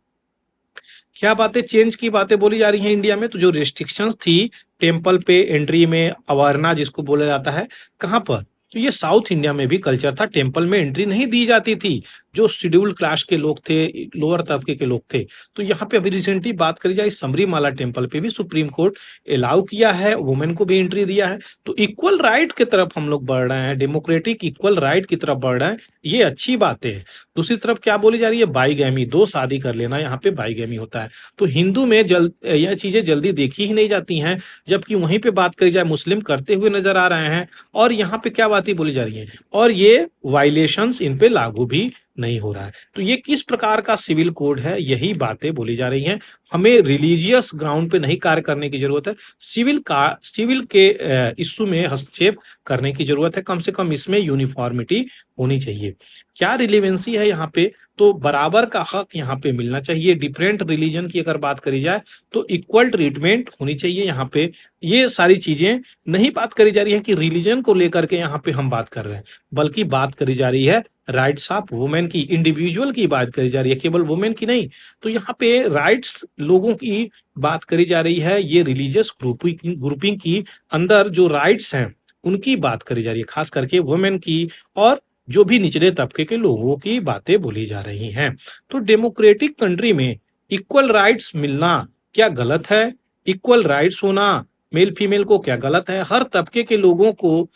क्या बातें चेंज की बातें बोली जा रही हैं इंडिया में, तो जो रिस्ट्रिक्शंस थी टेम्पल पे एंट्री में, अवारना जिसको बोला जाता है, कहाँ पर, तो ये साउथ इंडिया में भी कल्चर था, टेम्पल में एंट्री नहीं दी जाती थी जो शेड्यूल्ड क्लास के लोग थे, लोअर तबके के लोग थे। तो यहाँ पे अभी रिसेंटली बात करी जाए, सबरीमाला टेम्पल पे भी सुप्रीम कोर्ट अलाउ किया है, वुमेन को भी एंट्री दिया है। तो इक्वल राइट की तरफ हम लोग बढ़ रहे हैं, डेमोक्रेटिक इक्वल राइट की तरफ बढ़ रहे हैं, ये अच्छी बातें है। दूसरी तरफ क्या बोली जा रही है, बाईगैमी, दो शादी कर लेना, यहाँ पे बाईगैमी होता है। तो हिंदू में यह चीजें जल्दी देखी ही नहीं जाती हैं, जबकि वहीं पे बात करी जाए मुस्लिम करते हुए नजर आ रहे हैं, और यहाँ पे क्या बातें बोली जा रही हैं, और ये वायलेशंस इन पे लागू भी नहीं हो रहा है। तो ये किस प्रकार का सिविल कोड है, यही बातें बोली जा रही हैं। हमें रिलीजियस ग्राउंड पे नहीं कार्य करने की जरूरत है, सिविल के इश्यू में हस्तक्षेप करने की जरूरत है, कम से कम इसमें यूनिफॉर्मिटी होनी चाहिए। क्या रिलेवेंसी है यहाँ पे, तो बराबर का हक यहाँ पे मिलना चाहिए। डिफरेंट रिलीजन की अगर बात करी जाए तो इक्वल ट्रीटमेंट होनी चाहिए यहाँ पे। ये सारी चीजें नहीं बात करी जा रही है कि रिलीजन को लेकर के यहाँ पे हम बात कर रहे हैं, बल्कि बात करी जा रही है राइट्स ऑफ वुमेन की, इंडिविजुअल की बात करी जा रही है, केवल वुमेन की नहीं। तो यहाँ पे राइट्स लोगों की बात करी जा रही है, ये रिलीजियस ग्रुपिंग की अंदर जो राइट्स हैं उनकी बात करी जा रही है, खास करके वुमेन की, और जो भी निचले तबके के लोगों की बातें बोली जा रही हैं। तो डेमोक्रेटिक कंट्री में इक्वल राइट्स मिलना क्या गलत है, इक्वल राइट्स होना मेल फीमेल को क्या गलत है, हर तबके के लोगों को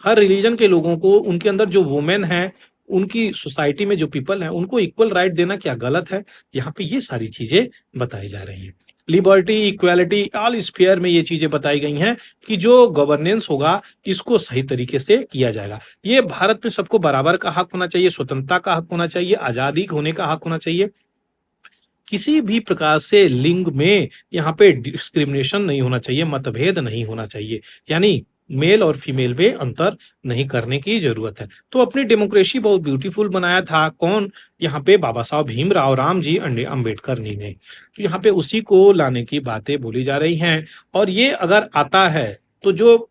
हर रिलीजन के लोगों को, उनके अंदर जो वुमेन है, उनकी सोसाइटी में जो पीपल है, उनको इक्वल राइट देना क्या गलत है, यहाँ पे ये सारी चीजें बताई जा रही हैं। लिबर्टी, इक्वालिटी, ऑल स्फीयर में ये चीजें बताई गई हैं कि जो गवर्नेंस होगा इसको सही तरीके से किया जाएगा। ये भारत में सबको बराबर का हक होना चाहिए, स्वतंत्रता का हक होना चाहिए, आजादी होने का हक होना चाहिए, किसी भी प्रकार से लिंग में यहाँ पे डिस्क्रिमिनेशन नहीं होना चाहिए, मतभेद नहीं होना चाहिए, यानी मेल और फीमेल में अंतर नहीं करने की जरूरत है। तो अपनी डेमोक्रेसी बहुत ब्यूटीफुल बनाया था कौन, यहाँ पे बाबा साहब भीमराव रामजी अंबेडकर जी ने। तो यहाँ पे उसी को लाने की बातें बोली जा रही हैं, और ये अगर आता है तो जो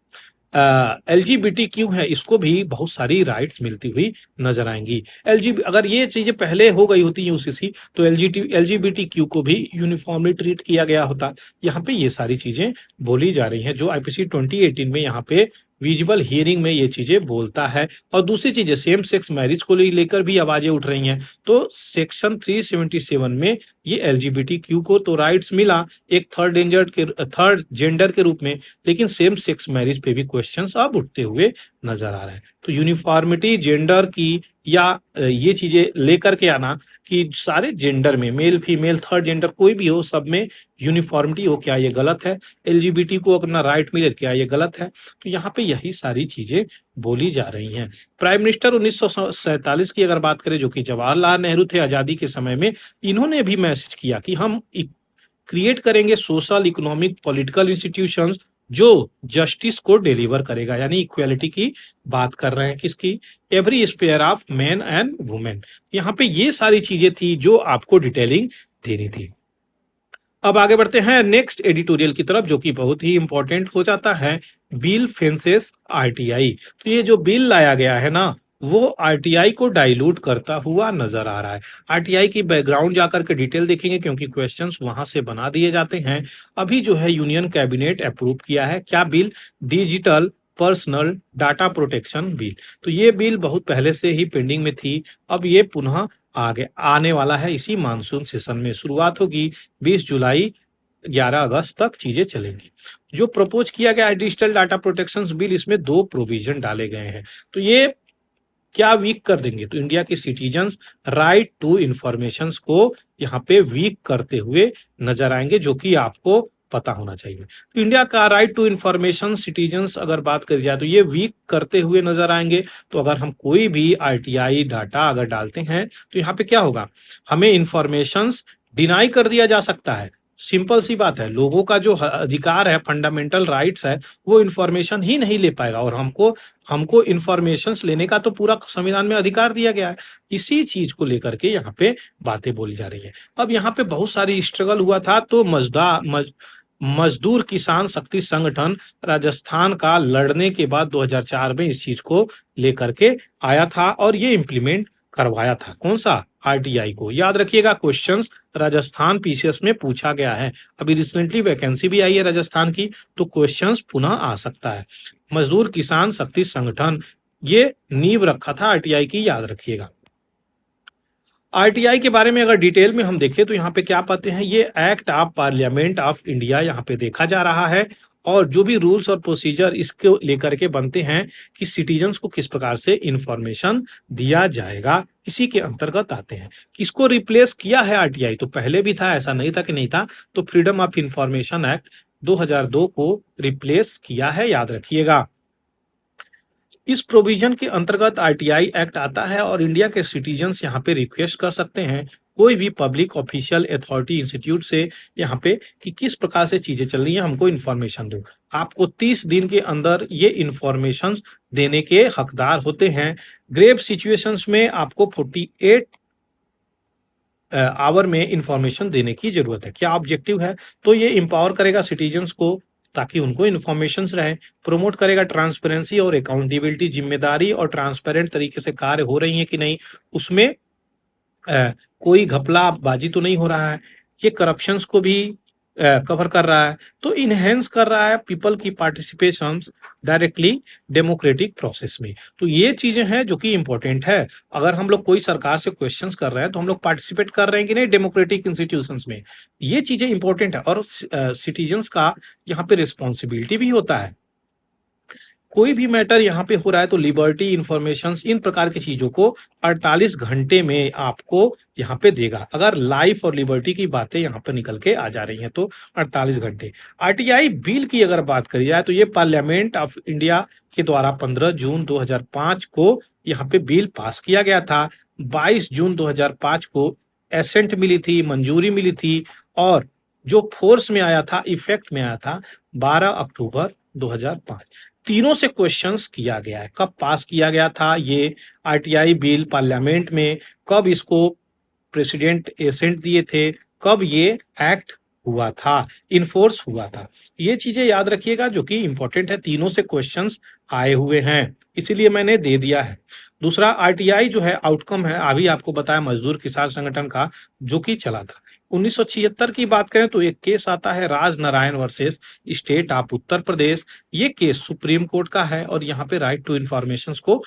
LGBTQ है इसको भी बहुत सारी राइट्स मिलती हुई नजर आएंगी। अगर ये चीजें पहले हो गई होती यूसीसी तो LGBTQ को भी यूनिफॉर्मली ट्रीट किया गया होता। यहाँ पे ये सारी चीजें बोली जा रही हैं जो IPC 2018 में यहाँ पे विजुअल हियरिंग में ये चीजें बोलता है। और दूसरी चीजें सेम सेक्स मैरिज को लेकर भी आवाजें उठ रही हैं। तो सेक्शन 377 में ये LGBTQ को तो राइट्स मिला एक थर्ड जेंडर के रूप में, लेकिन सेम सेक्स मैरिज पे भी क्वेश्चंस अब उठते हुए नजर आ रहे हैं। तो यूनिफॉर्मिटी जेंडर की या ये चीजें लेकर के आना कि सारे जेंडर में मेल फीमेल थर्ड जेंडर कोई भी हो, सब में यूनिफॉर्मिटी हो, क्या ये गलत है, LGBT को अपना राइट मिले, क्या ये गलत है। तो यहाँ पे यही सारी चीजें बोली जा रही हैं। प्राइम मिनिस्टर 1947 की अगर बात करें, जो कि जवाहरलाल नेहरू थे आजादी के समय में, इन्होंने भी मैसेज किया कि हम क्रिएट करेंगे सोशल इकोनॉमिक पॉलिटिकल इंस्टीट्यूशंस जो जस्टिस को डिलीवर करेगा, यानी इक्वालिटी की बात कर रहे हैं, किसकी, every sphere of man and women. यहाँ पे ये सारी चीजें थी जो आपको डिटेलिंग देनी थी। अब आगे बढ़ते हैं नेक्स्ट एडिटोरियल की तरफ, जो कि बहुत ही इंपॉर्टेंट हो जाता है, बिल फेंसेस RTI। तो ये जो बिल लाया गया है ना, वो RTI को डाइल्यूट करता हुआ नजर आ रहा है। RTI की बैकग्राउंड जाकर के डिटेल देखेंगे, क्योंकि क्वेश्चंस वहां से बना दिए जाते हैं। अभी जो है यूनियन कैबिनेट अप्रूव किया है क्या bill, digital personal data protection bill. तो ये बिल बहुत पहले से ही पेंडिंग में थी, अब ये पुनः आगे आने वाला है। इसी मानसून सेशन में शुरुआत होगी 20 जुलाई 11 अगस्त तक चीजें चलेंगी। जो प्रपोज किया गया है डिजिटल डाटा प्रोटेक्शन बिल, इसमें 2 प्रोविजन डाले गए हैं। तो ये क्या वीक कर देंगे? तो इंडिया के सिटीजन्स राइट टू इंफॉर्मेशन को यहाँ पे वीक करते हुए नजर आएंगे, जो कि आपको पता होना चाहिए। तो इंडिया का राइट टू इंफॉर्मेशन सिटीजन्स अगर बात करी जाए तो ये वीक करते हुए नजर आएंगे। तो अगर हम कोई भी आरटीआई डाटा अगर डालते हैं तो यहाँ पे क्या होगा, हमें इंफॉर्मेशन डिनाई कर दिया जा सकता है। सिंपल सी बात है, लोगों का जो अधिकार है, फंडामेंटल राइट्स है, वो इंफॉर्मेशन ही नहीं ले पाएगा। और हमको हमको इंफॉर्मेशन लेने का तो पूरा संविधान में अधिकार दिया गया है। इसी चीज को लेकर के यहाँ पे बातें बोली जा रही है। अब यहाँ पे बहुत सारी स्ट्रगल हुआ था, तो मजदूर किसान शक्ति संगठन राजस्थान का लड़ने के बाद 2004 में इस चीज को लेकर के आया था और ये इम्प्लीमेंट करवाया था। कौन सा? आरटीआई को। याद रखिएगा, क्वेश्चंस राजस्थान पीसीएस में पूछा गया है। अभी रिसेंटली वैकेंसी भी आई है राजस्थान की, तो क्वेश्चंस पुनः आ सकता है। मजदूर किसान शक्ति संगठन ये नींव रखा था आरटीआई की, याद रखिएगा। आरटीआई के बारे में अगर डिटेल में हम देखें तो यहाँ पे क्या पाते हैं, ये act of parliament of India यहाँ पे देखा जा रहा है। और जो भी रूल्स और प्रोसीजर इसको लेकर के बनते हैं कि सिटीजन्स को किस प्रकार से इंफॉर्मेशन दिया जाएगा, इसी के अंतर्गत आते हैं। किसको रिप्लेस किया है आरटीआई? तो पहले भी था, ऐसा नहीं था कि नहीं था। तो फ्रीडम ऑफ इंफॉर्मेशन एक्ट 2002 को रिप्लेस किया है, याद रखिएगा। इस प्रोविजन के अंतर्गत आरटीआई एक्ट आता है और इंडिया के सिटीजन्स यहाँ पे रिक्वेस्ट कर सकते हैं कोई भी पब्लिक ऑफिशियल अथॉरिटी इंस्टीट्यूट से यहाँ पे कि किस प्रकार से चीजें चल रही हैं, हमको इन्फॉर्मेशन दो। आपको 30 दिन के अंदर ये इन्फॉर्मेशन देने के हकदार होते हैं। ग्रेव सिचुएशंस में आपको 48 आवर में इंफॉर्मेशन देने की जरूरत है। क्या ऑब्जेक्टिव है? तो ये इंपावर करेगा सिटीजन्स को ताकि उनको इन्फॉर्मेशन रहे। प्रमोट करेगा ट्रांसपेरेंसी और अकाउंटेबिलिटी, जिम्मेदारी और ट्रांसपेरेंट तरीके से कार्य हो रही है कि नहीं, उसमें कोई घपलाबाजी तो नहीं हो रहा है। ये करप्शंस को भी कवर कर रहा है। तो इनहेंस कर रहा है पीपल की पार्टिसिपेशन डायरेक्टली डेमोक्रेटिक प्रोसेस में। तो ये चीजें हैं जो कि इंपॉर्टेंट है। अगर हम लोग कोई सरकार से क्वेश्चंस कर रहे हैं तो हम लोग पार्टिसिपेट कर रहे हैं कि नहीं डेमोक्रेटिक इंस्टीट्यूशंस में, ये चीजें इंपॉर्टेंट है। और सिटीजन्स का यहाँ पे रिस्पॉन्सिबिलिटी भी होता है। कोई भी मैटर यहाँ पे हो रहा है तो लिबर्टी, इंफॉर्मेशन, इन प्रकार की चीजों को 48 घंटे में आपको यहाँ पे देगा। अगर लाइफ और लिबर्टी की बातें यहाँ पे निकल के आ जा रही हैं तो 48 घंटे। आरटीआई बिल की अगर बात करी जाए तो ये पार्लियामेंट ऑफ इंडिया के द्वारा 15 जून 2005 को यहाँ पे बिल पास किया गया था। 22 जून 2005 को एसेंट मिली थी, मंजूरी मिली थी, और जो फोर्स में आया था, इफेक्ट में आया था 12 अक्टूबर 2005। तीनों से क्वेश्चंस किया गया है। कब पास किया गया था ये आरटीआई बिल पार्लियामेंट में, कब इसको प्रेसिडेंट एसेंट दिए थे, कब ये एक्ट हुआ था, इनफोर्स हुआ था, ये चीजें याद रखिएगा जो कि इंपॉर्टेंट है। तीनों से क्वेश्चंस आए हुए हैं, इसीलिए मैंने दे दिया है। दूसरा, आरटीआई जो है आउटकम है, अभी आपको बताया मजदूर किसान संगठन का जो कि चला था। 1976 की बात करें तो एक केस आता है Raj Narayan versus state of Uttar Pradesh. ये केस सुप्रीम कोर्ट का है और यहाँ पे राइट टू इंफॉर्मेशन को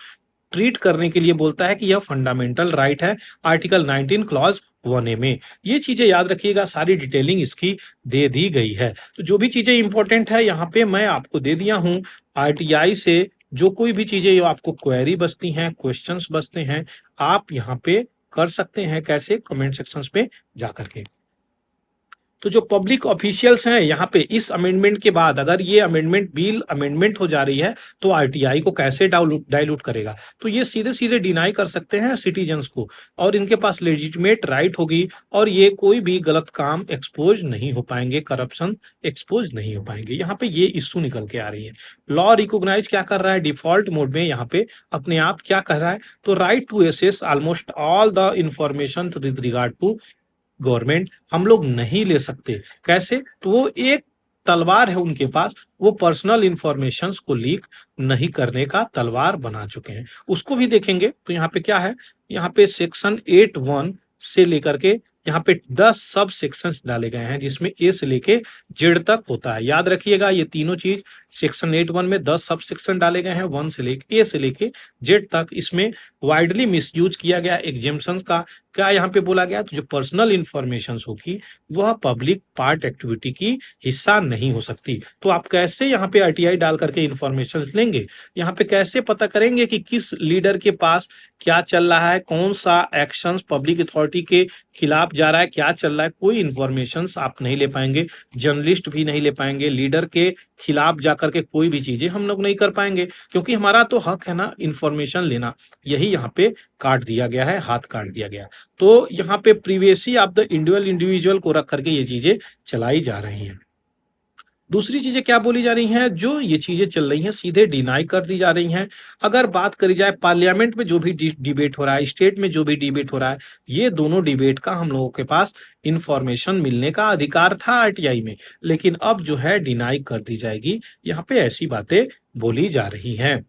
ट्रीट करने के लिए बोलता है कि यह फंडामेंटल राइट है, आर्टिकल 19 क्लॉज 1A में। ये चीजें याद रखिएगा, सारी डिटेलिंग इसकी दे दी गई है। तो जो भी चीजें इंपॉर्टेंट है यहाँ पे मैं आपको दे दिया हूँ। आरटीआई से जो कोई भी चीजें आपको क्वेरी बचती हैं, क्वेश्चंस बचते हैं, आप यहाँ पे कर सकते हैं। कैसे? कमेंट सेक्शंस में जाकर के। तो जो पब्लिक ऑफिशियल्स हैं यहाँ पे इस अमेंडमेंट के बाद, अगर ये अमेंडमेंट बिल अमेंडमेंट हो जा रही है तो आरटीआई को कैसे डाइल्यूट करेगा? तो ये सीधे सीधे डिनाई कर सकते हैं सिटीजन्स को, और इनके पास लेजिटिमेट राइट होगी, और ये कोई भी गलत काम एक्सपोज नहीं हो पाएंगे, करप्शन एक्सपोज नहीं हो पाएंगे। यहाँ पे ये इश्यू निकल के आ रही है। लॉ रिकॉग्नाइज क्या कर रहा है? डिफॉल्ट मोड में यहाँ पे अपने आप क्या कर रहा है? तो right to access almost all the information with regard to government हम लोग नहीं ले सकते। कैसे? तो वो एक तलवार है उनके पास, वो पर्सनल इंफॉर्मेशंस को लीक नहीं करने का तलवार बना चुके हैं। उसको भी देखेंगे तो यहाँ पे क्या है, यहाँ पे सेक्शन 8(1) से लेकर के यहाँ पे 10 सब सेक्शंस डाले गए हैं, जिसमें ए से लेके जेड तक होता है। याद रखिएगा ये तीनों चीज, सेक्शन 8(1) में 10 सब सेक्शन डाले गए हैं, 1 से लेके ए से लेके जेड तक। इसमें वाइडली मिसयूज किया गया एग्जेम्पशंस का, क्या यहाँ पे बोला गया? तो जो पर्सनल इंफॉर्मेशन होगी वह पब्लिक पार्ट एक्टिविटी की हिस्सा नहीं हो सकती। तो आप कैसे यहाँ पे आरटीआई डाल करके इंफॉर्मेशन लेंगे? यहाँ पे कैसे पता करेंगे कि किस लीडर के पास क्या चल रहा है, कौन सा एक्शंस पब्लिक अथॉरिटी के खिलाफ जा रहा है, क्या चल रहा है? कोई इंफॉर्मेशन आप नहीं ले पाएंगे, जर्नलिस्ट भी नहीं ले पाएंगे, लीडर के खिलाफ जाकर के कोई भी चीजें हम लोग नहीं कर पाएंगे, क्योंकि हमारा तो हक है ना इंफॉर्मेशन लेना। यही यहाँ पे काट दिया गया है, हाथ काट दिया गया। तो यहाँ पे प्रिवेसी ऑफ द इंडिविजुअल को रख करके ये चीजें चलाई जा रही हैं। दूसरी चीजें क्या बोली जा रही हैं? जो ये चीजें चल रही हैं सीधे डिनाई कर दी जा रही हैं। अगर बात करी जाए पार्लियामेंट में जो भी डिबेट हो रहा है, स्टेट में जो भी डिबेट हो रहा है, ये दोनों डिबेट का हम लोगों के पास इंफॉर्मेशन मिलने का अधिकार था आरटीआई में, लेकिन अब जो है डिनाई कर दी जाएगी। यहाँ पे ऐसी बातें बोली जा रही हैं।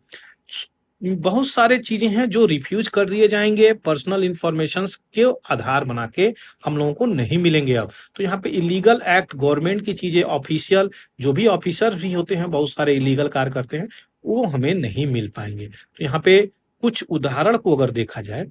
बहुत सारे चीजें हैं जो रिफ्यूज कर दिए जाएंगे, पर्सनल इंफॉर्मेशंस के आधार बना के हम लोगों को नहीं मिलेंगे अब। तो यहाँ पे इलीगल एक्ट, गवर्नमेंट की चीजें, ऑफिशियल जो भी ऑफिसर भी होते हैं, बहुत सारे इलीगल कार्य करते हैं, वो हमें नहीं मिल पाएंगे। तो यहाँ पे कुछ उदाहरण को अगर देखा जाए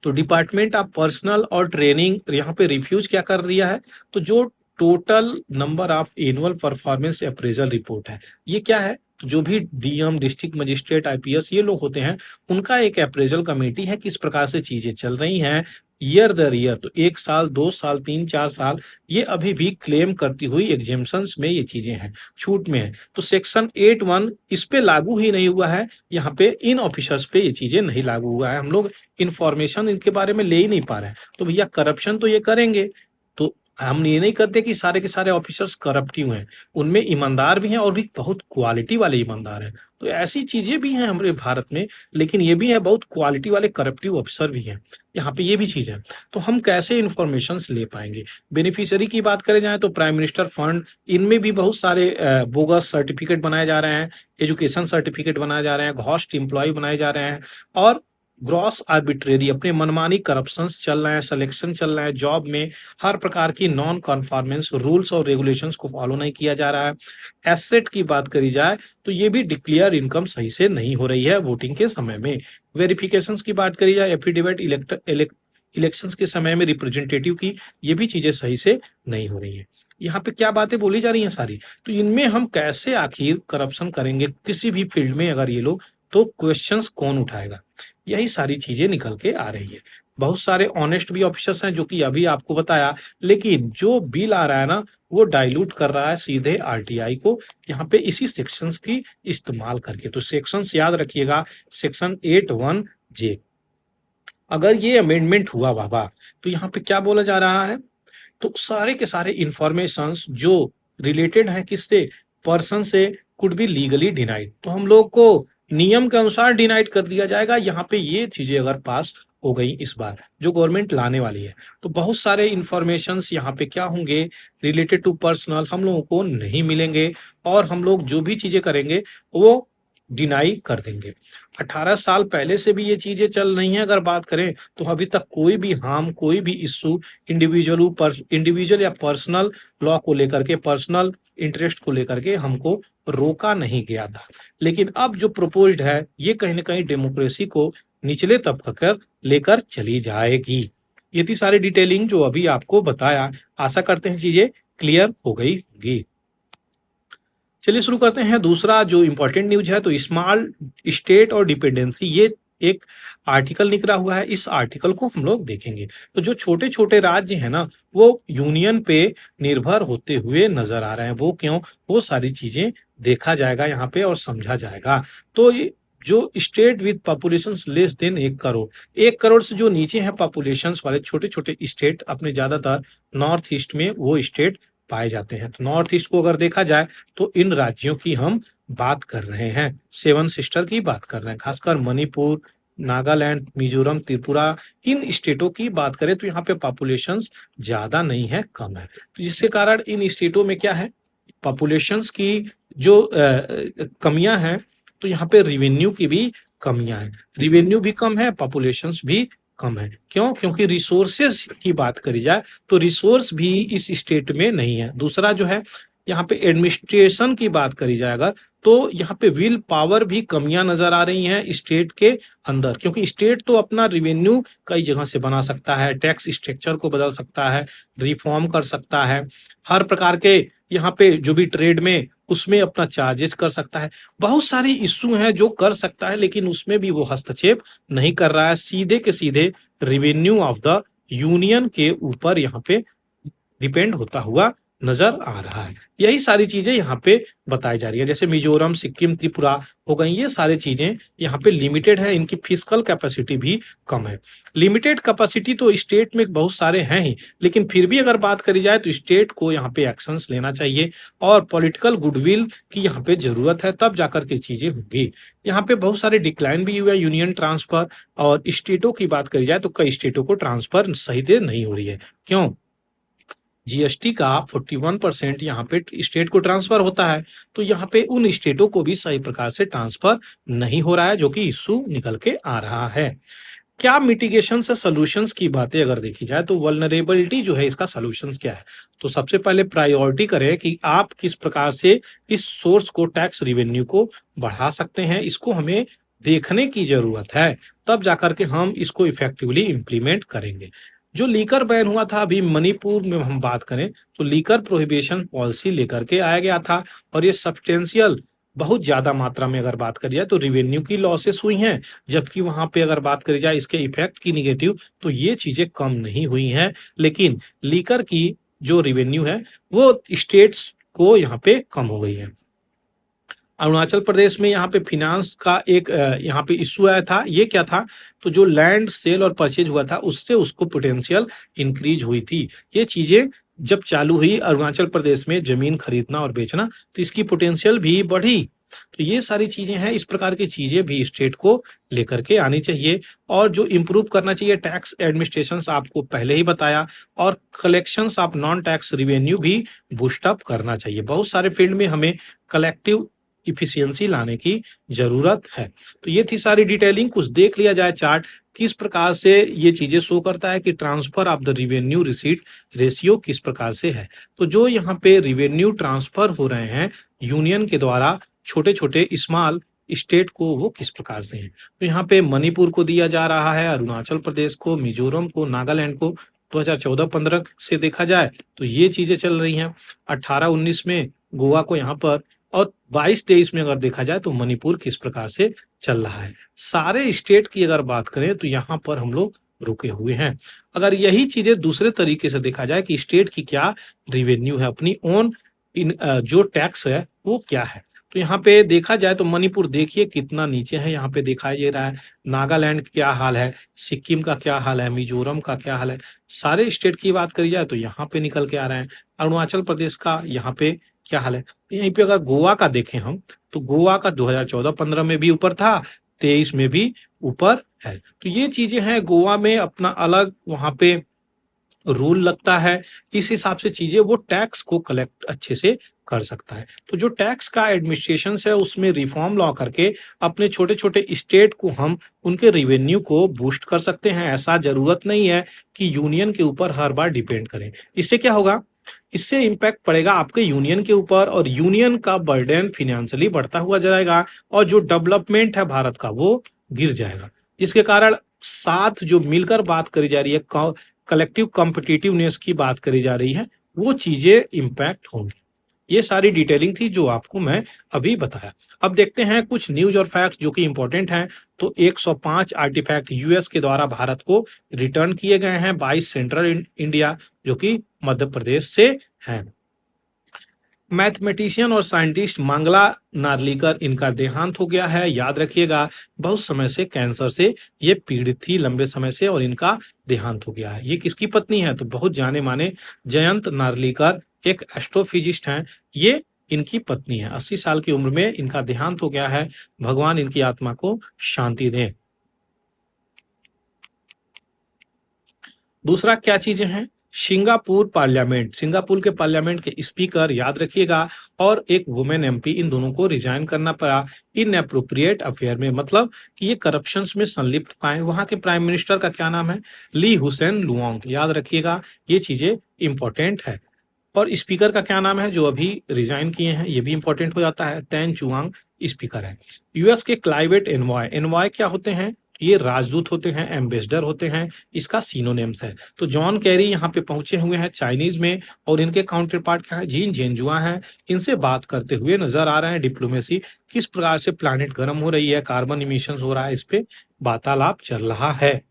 तो डिपार्टमेंट ऑफ पर्सनल और ट्रेनिंग यहाँ पे रिफ्यूज क्या कर दिया है? तो जो total number of annual performance appraisal report है, ये क्या है? तो जो भी डीएम, डिस्ट्रिक्ट मजिस्ट्रेट, आईपीएस ये लोग होते हैं, उनका एक अप्रेजल कमेटी है, किस प्रकार से चीजें चल रही हैं ईयर दर ईयर। तो 1 साल, 2 साल, 3-4 साल, ये अभी भी क्लेम करती हुई एग्जेम्पशंस में ये चीजें हैं, छूट में है। तो सेक्शन 8(1) इस पे लागू ही नहीं हुआ है, यहाँ पे इन ऑफिसर्स पे ये चीजें नहीं लागू हुआ है। हम लोग इंफॉर्मेशन इनके बारे में ले ही नहीं पा रहे हैं। तो भैया करप्शन तो ये करेंगे, तो हम ये नहीं करते कि सारे के सारे ऑफिसर्स करप्टिव हैं, उनमें ईमानदार भी हैं और भी बहुत क्वालिटी वाले ईमानदार हैं। तो ऐसी चीजें भी हैं हमारे भारत में, लेकिन ये भी है बहुत क्वालिटी वाले करप्टिव ऑफिसर भी हैं। यहाँ पे ये भी चीज है। तो हम कैसे इंफॉर्मेशन ले पाएंगे? बेनिफिशियरी की बात करें जाए तो प्राइम मिनिस्टर फंड, इनमें भी बहुत सारे बोगस सर्टिफिकेट बनाए जा रहे हैं, एजुकेशन सर्टिफिकेट बनाए जा रहे हैं, घोस्ट एम्प्लॉय बनाए जा रहे हैं, और ग्रॉस आर्बिट्रेरी अपने मनमानी करप्शंस चल रहे हैं, सिलेक्शन चल रहे हैं जॉब में, हर प्रकार की नॉन कॉन्फॉर्मेंस, रूल्स और रेगुलेशंस को फॉलो नहीं किया जा रहा है। एसेट की बात करी जाए तो ये भी डिक्लेयर इनकम सही से नहीं हो रही है वोटिंग के समय में। वेरिफिकेशंस की बात करी जाए, एफिडेविट इलेक्शंस के समय में रिप्रेजेंटेटिव की, ये भी चीजें सही से नहीं हो रही है। यहाँ पे क्या बातें बोली जा रही हैं सारी, तो इनमें हम कैसे आखिर करप्शन करेंगे किसी भी फील्ड में अगर ये लोग, तो क्वेश्चंस कौन उठाएगा? यही सारी चीजें निकल के आ रही है। बहुत सारे ऑनेस्ट भी ऑफिसर्स हैं जो कि अभी आपको बताया, लेकिन जो बिल आ रहा है ना, वो डाइल्यूट कर रहा है सीधे आरटीआई को, यहाँ पे इसी सेक्शंस की इस्तेमाल करके। तो सेक्शंस याद रखिएगा, सेक्शन 8(1)(j। अगर ये अमेंडमेंट हुआ बाबा, तो यहाँ पे क्या बोला जा रहा है? तो सारे के सारे इंफॉर्मेशंस जो रिलेटेड है किससे? पर्सन से, कुड बी लीगली डिनाइड। तो हम लोग को नियम के अनुसार डिनाइड कर दिया जाएगा। यहाँ पे ये चीजें अगर पास हो गई इस बार, जो गवर्नमेंट लाने वाली है, तो बहुत सारे इंफॉर्मेशंस यहाँ पे क्या होंगे? रिलेटेड टू पर्सनल हम लोगों को नहीं मिलेंगे, और हम लोग जो भी चीजें करेंगे वो डिनाई कर देंगे। 18 साल पहले से भी ये चीजें चल रही हैं। अगर बात करें तो अभी तक कोई भी हार्म, कोई भी इश्यू इंडिविजुअल या पर्सनल लॉ को लेकर के, पर्सनल इंटरेस्ट को लेकर के हमको रोका नहीं गया था। लेकिन अब जो प्रपोज्ड है, ये कहीं ना कहीं डेमोक्रेसी को निचले तबके पर लेकर चली जाएगी। ये थी सारी डिटेलिंग जो अभी आपको बताया। आशा करते हैं चीजें क्लियर हो गई होगी। चलिए शुरू करते हैं। दूसरा जो इंपॉर्टेंट न्यूज है, तो स्मॉल स्टेट और डिपेंडेंसी, ये एक आर्टिकल निकला हुआ है। इस आर्टिकल को हम लोग देखेंगे। तो जो छोटे छोटे राज्य हैं ना, वो यूनियन पे निर्भर होते हुए नजर आ रहे हैं। वो क्यों? वो सारी चीजें देखा जाएगा यहाँ पे और समझा जाएगा। तो जो state with population less than 1 crore, 1 crore से जो नीचे हैं पॉपुलेशन वाले छोटे छोटे स्टेट, अपने ज्यादातर नॉर्थ ईस्ट में वो स्टेट पाए जाते हैं। तो नॉर्थ ईस्ट को अगर देखा जाए तो इन राज्यों की हम बात कर रहे हैं, 7 सिस्टर की बात कर रहे हैं, खासकर मणिपुर, नागालैंड, मिजोरम, त्रिपुरा, इन स्टेटों की बात करें तो यहाँ पे पॉपुलेशन ज्यादा नहीं है, कम है। तो जिसके कारण इन स्टेटों में क्या है? पॉपुलेशंस की जो कमियां हैं, तो यहाँ पे रिवेन्यू की भी कमियां हैं। रिवेन्यू भी कम है, पॉपुलेशंस भी कम है। क्यों? क्योंकि रिसोर्सेज की बात करी जाए तो रिसोर्स भी इस स्टेट में नहीं है। दूसरा जो है यहाँ पे एडमिनिस्ट्रेशन की बात करी जाएगा तो यहाँ पे विल पावर भी कमियां नजर आ रही हैं स्टेट के अंदर, क्योंकि स्टेट तो अपना रिवेन्यू कई जगह से बना सकता है, टैक्स स्ट्रक्चर को बदल सकता है, रिफॉर्म कर सकता है, हर प्रकार के यहाँ पे जो भी ट्रेड में उसमें अपना चार्जेस कर सकता है, बहुत सारी इश्यू हैं जो कर सकता है, लेकिन उसमें भी वो हस्तक्षेप नहीं कर रहा है, सीधे के सीधे रिवेन्यू ऑफ द यूनियन के ऊपर यहाँ पे डिपेंड होता हुआ नजर आ रहा है। यही सारी चीजें यहाँ पे बताई जा रही है, जैसे मिजोरम, सिक्किम, त्रिपुरा हो गई, ये सारी चीजें यहाँ पे लिमिटेड है, इनकी फिजिकल कैपेसिटी भी कम है। लिमिटेड कैपेसिटी तो स्टेट में बहुत सारे हैं ही, लेकिन फिर भी अगर बात करी जाए तो स्टेट को यहाँ पे एक्शंस लेना चाहिए और पॉलिटिकल गुडविल की यहाँ पे जरूरत है, तब जाकर के चीजें होंगी। यहाँ पे बहुत सारे डिक्लाइन भी हुआ यूनियन ट्रांसफर, और स्टेटों की बात करी जाए तो कई स्टेटों को ट्रांसफर सही से नहीं हो रही है। क्यों? जीएसटी का 41% यहाँ पे स्टेट को ट्रांसफर होता है, तो यहाँ पे उन स्टेटों को भी सही प्रकार से ट्रांसफर नहीं हो रहा है, जो कि इशू निकल के आ रहा है। क्या मिटिगेशन से सॉल्यूशंस की बातें अगर देखी जाए तो वल्नरेबिलिटी जो है, इसका सॉल्यूशंस क्या है? तो सबसे पहले प्रायोरिटी करें कि आप किस प्रकार से इस सोर्स को, टैक्स रिवेन्यू को बढ़ा सकते हैं, इसको हमें देखने की जरूरत है, तब जाकर के हम इसको इफेक्टिवली इंप्लीमेंट करेंगे। जो लीकर बैन हुआ था अभी मणिपुर में हम बात करें तो लीकर प्रोहिबिशन पॉलिसी लेकर के आया गया था, और ये सब्सटेंशियल बहुत ज्यादा मात्रा में अगर बात करी जाए तो रिवेन्यू की लॉसेस हुई हैं, जबकि वहां पे अगर बात करी जाए इसके इफेक्ट की निगेटिव तो ये चीजें कम नहीं हुई हैं, लेकिन लीकर की जो रिवेन्यू है वो स्टेट्स को यहाँ पे कम हो गई है। अरुणाचल प्रदेश में यहाँ पे फिनांस का एक यहाँ पे इश्यू आया था, ये क्या था? तो जो लैंड सेल और परचेज हुआ था उससे उसको पोटेंशियल इंक्रीज हुई थी। ये चीजें जब चालू हुई अरुणाचल प्रदेश में जमीन खरीदना और बेचना, तो इसकी पोटेंशियल भी बढ़ी। तो ये सारी चीजें हैं, इस प्रकार की चीजें भी स्टेट को लेकर के आनी चाहिए। और जो इम्प्रूव करना चाहिए, टैक्स एडमिनिस्ट्रेशन आपको पहले ही बताया, और collection of non tax revenue भी बूस्ट अप करना चाहिए। बहुत सारे फील्ड में हमें कलेक्टिव इफिशियंसी लाने की जरूरत है। तो ये थी सारी डिटेलिंग। कुछ देख लिया जाए चार्ट, किस प्रकार से ये चीजें शो करता है कि transfer of the revenue receipt ratio किस प्रकार से है। तो जो यहाँ पे रिवेन्यू ट्रांसफर हो रहे हैं यूनियन के द्वारा छोटे छोटे स्मॉल स्टेट को, वो किस प्रकार से हैं। तो यहाँ पे मणिपुर को दिया जा रहा है, अरुणाचल प्रदेश को, मिजोरम को, नागालैंड को। 2014-15 से देखा जाए तो ये चीजें चल रही हैं। 18-19 में गोवा को यहाँ पर, और 22-23 में अगर देखा जाए तो मणिपुर किस प्रकार से चल रहा है। सारे स्टेट की अगर बात करें तो यहाँ पर हम लोग रुके हुए हैं। अगर यही चीजें दूसरे तरीके से देखा जाए कि स्टेट की क्या रिवेन्यू है, अपनी ओन जो टैक्स है वो क्या है, तो यहाँ पे देखा जाए तो मणिपुर देखिए कितना नीचे है, यहाँ पे दिखाई दे रहा है। नागालैंड क्या हाल है, सिक्किम का क्या हाल है, मिजोरम का क्या हाल है। सारे स्टेट की बात करी जाए तो यहाँ पे निकल के आ रहे हैं। अरुणाचल प्रदेश का यहाँ पे क्या हाल है। यहीं पे अगर गोवा का देखें हम, तो गोवा का 2014-15 में भी ऊपर था, 23 में भी ऊपर है। तो ये चीजें हैं, गोवा में अपना अलग वहां पे रूल लगता है, इस हिसाब से चीजें वो टैक्स को कलेक्ट अच्छे से कर सकता है। तो जो टैक्स का एडमिनिस्ट्रेशन है उसमें रिफॉर्म ला करके अपने छोटे छोटे स्टेट को हम उनके रिवेन्यू को बूस्ट कर सकते हैं। ऐसा जरूरत नहीं है कि यूनियन के ऊपर हर बार डिपेंड करें। इससे क्या होगा, इससे इम्पैक्ट पड़ेगा आपके यूनियन के ऊपर, और यूनियन का बर्डन फिनेंशियली बढ़ता हुआ जाएगा, और जो डेवलपमेंट है भारत का वो गिर जाएगा, जिसके कारण साथ जो मिलकर बात करी जा रही है, कलेक्टिव कॉम्पिटिटिवनेस की बात करी जा रही है, वो चीजें इम्पैक्ट होंगी। ये सारी डिटेलिंग थी जो आपको मैं अभी बताया। अब देखते हैं कुछ न्यूज और फैक्ट्स जो कि इंपॉर्टेंट हैं। तो 105 आर्टिफैक्ट यूएस के द्वारा भारत को रिटर्न किए गए हैं, 22 सेंट्रल इंडिया जो कि मध्य प्रदेश से हैं। मैथमेटिशियन और साइंटिस्ट मंगला नार्लिकर, इनका देहांत हो गया है। याद रखिएगा, बहुत समय से कैंसर से ये पीड़ित थी, लंबे समय से, और इनका देहांत हो गया है। ये किसकी पत्नी है? तो बहुत जाने माने जयंत नार्लिकर एक एस्ट्रोफिजिस्ट हैं, ये इनकी पत्नी है। 80 साल की उम्र में इनका देहांत हो गया है। भगवान इनकी आत्मा को शांति दें। दूसरा क्या चीजें हैं, सिंगापुर पार्लियामेंट, सिंगापुर के पार्लियामेंट के स्पीकर याद रखिएगा, और एक वुमेन एमपी, इन दोनों को रिजाइन करना पड़ा इनएप्रोप्रिएट अफेयर में, मतलब कि ये करप्शंस में संलिप्त पाए। वहां के प्राइम मिनिस्टर का क्या नाम है? ली हुसैन लुओंग। याद रखिएगा, ये चीजें इंपॉर्टेंट है। और स्पीकर का क्या नाम है जो अभी रिजाइन किए हैं, ये भी इंपॉर्टेंट हो जाता है। तेन चुआंग स्पीकर है। यूएस के क्लाइमेट एनवॉय, एनवॉय क्या होते हैं, ये राजदूत होते हैं, एम्बेसडर होते हैं, इसका सिनोनिम्स है। तो जॉन कैरी यहाँ पे पहुंचे हुए हैं चाइनीज में, और इनके काउंटर पार्ट क्या है, जीन जेनजुआ हैं। इनसे बात करते हुए नजर आ रहे हैं। डिप्लोमेसी, किस प्रकार से प्लानिट गर्म हो रही है, कार्बन इमिशन हो रहा है, इस पे वार्तालाप चल रहा है।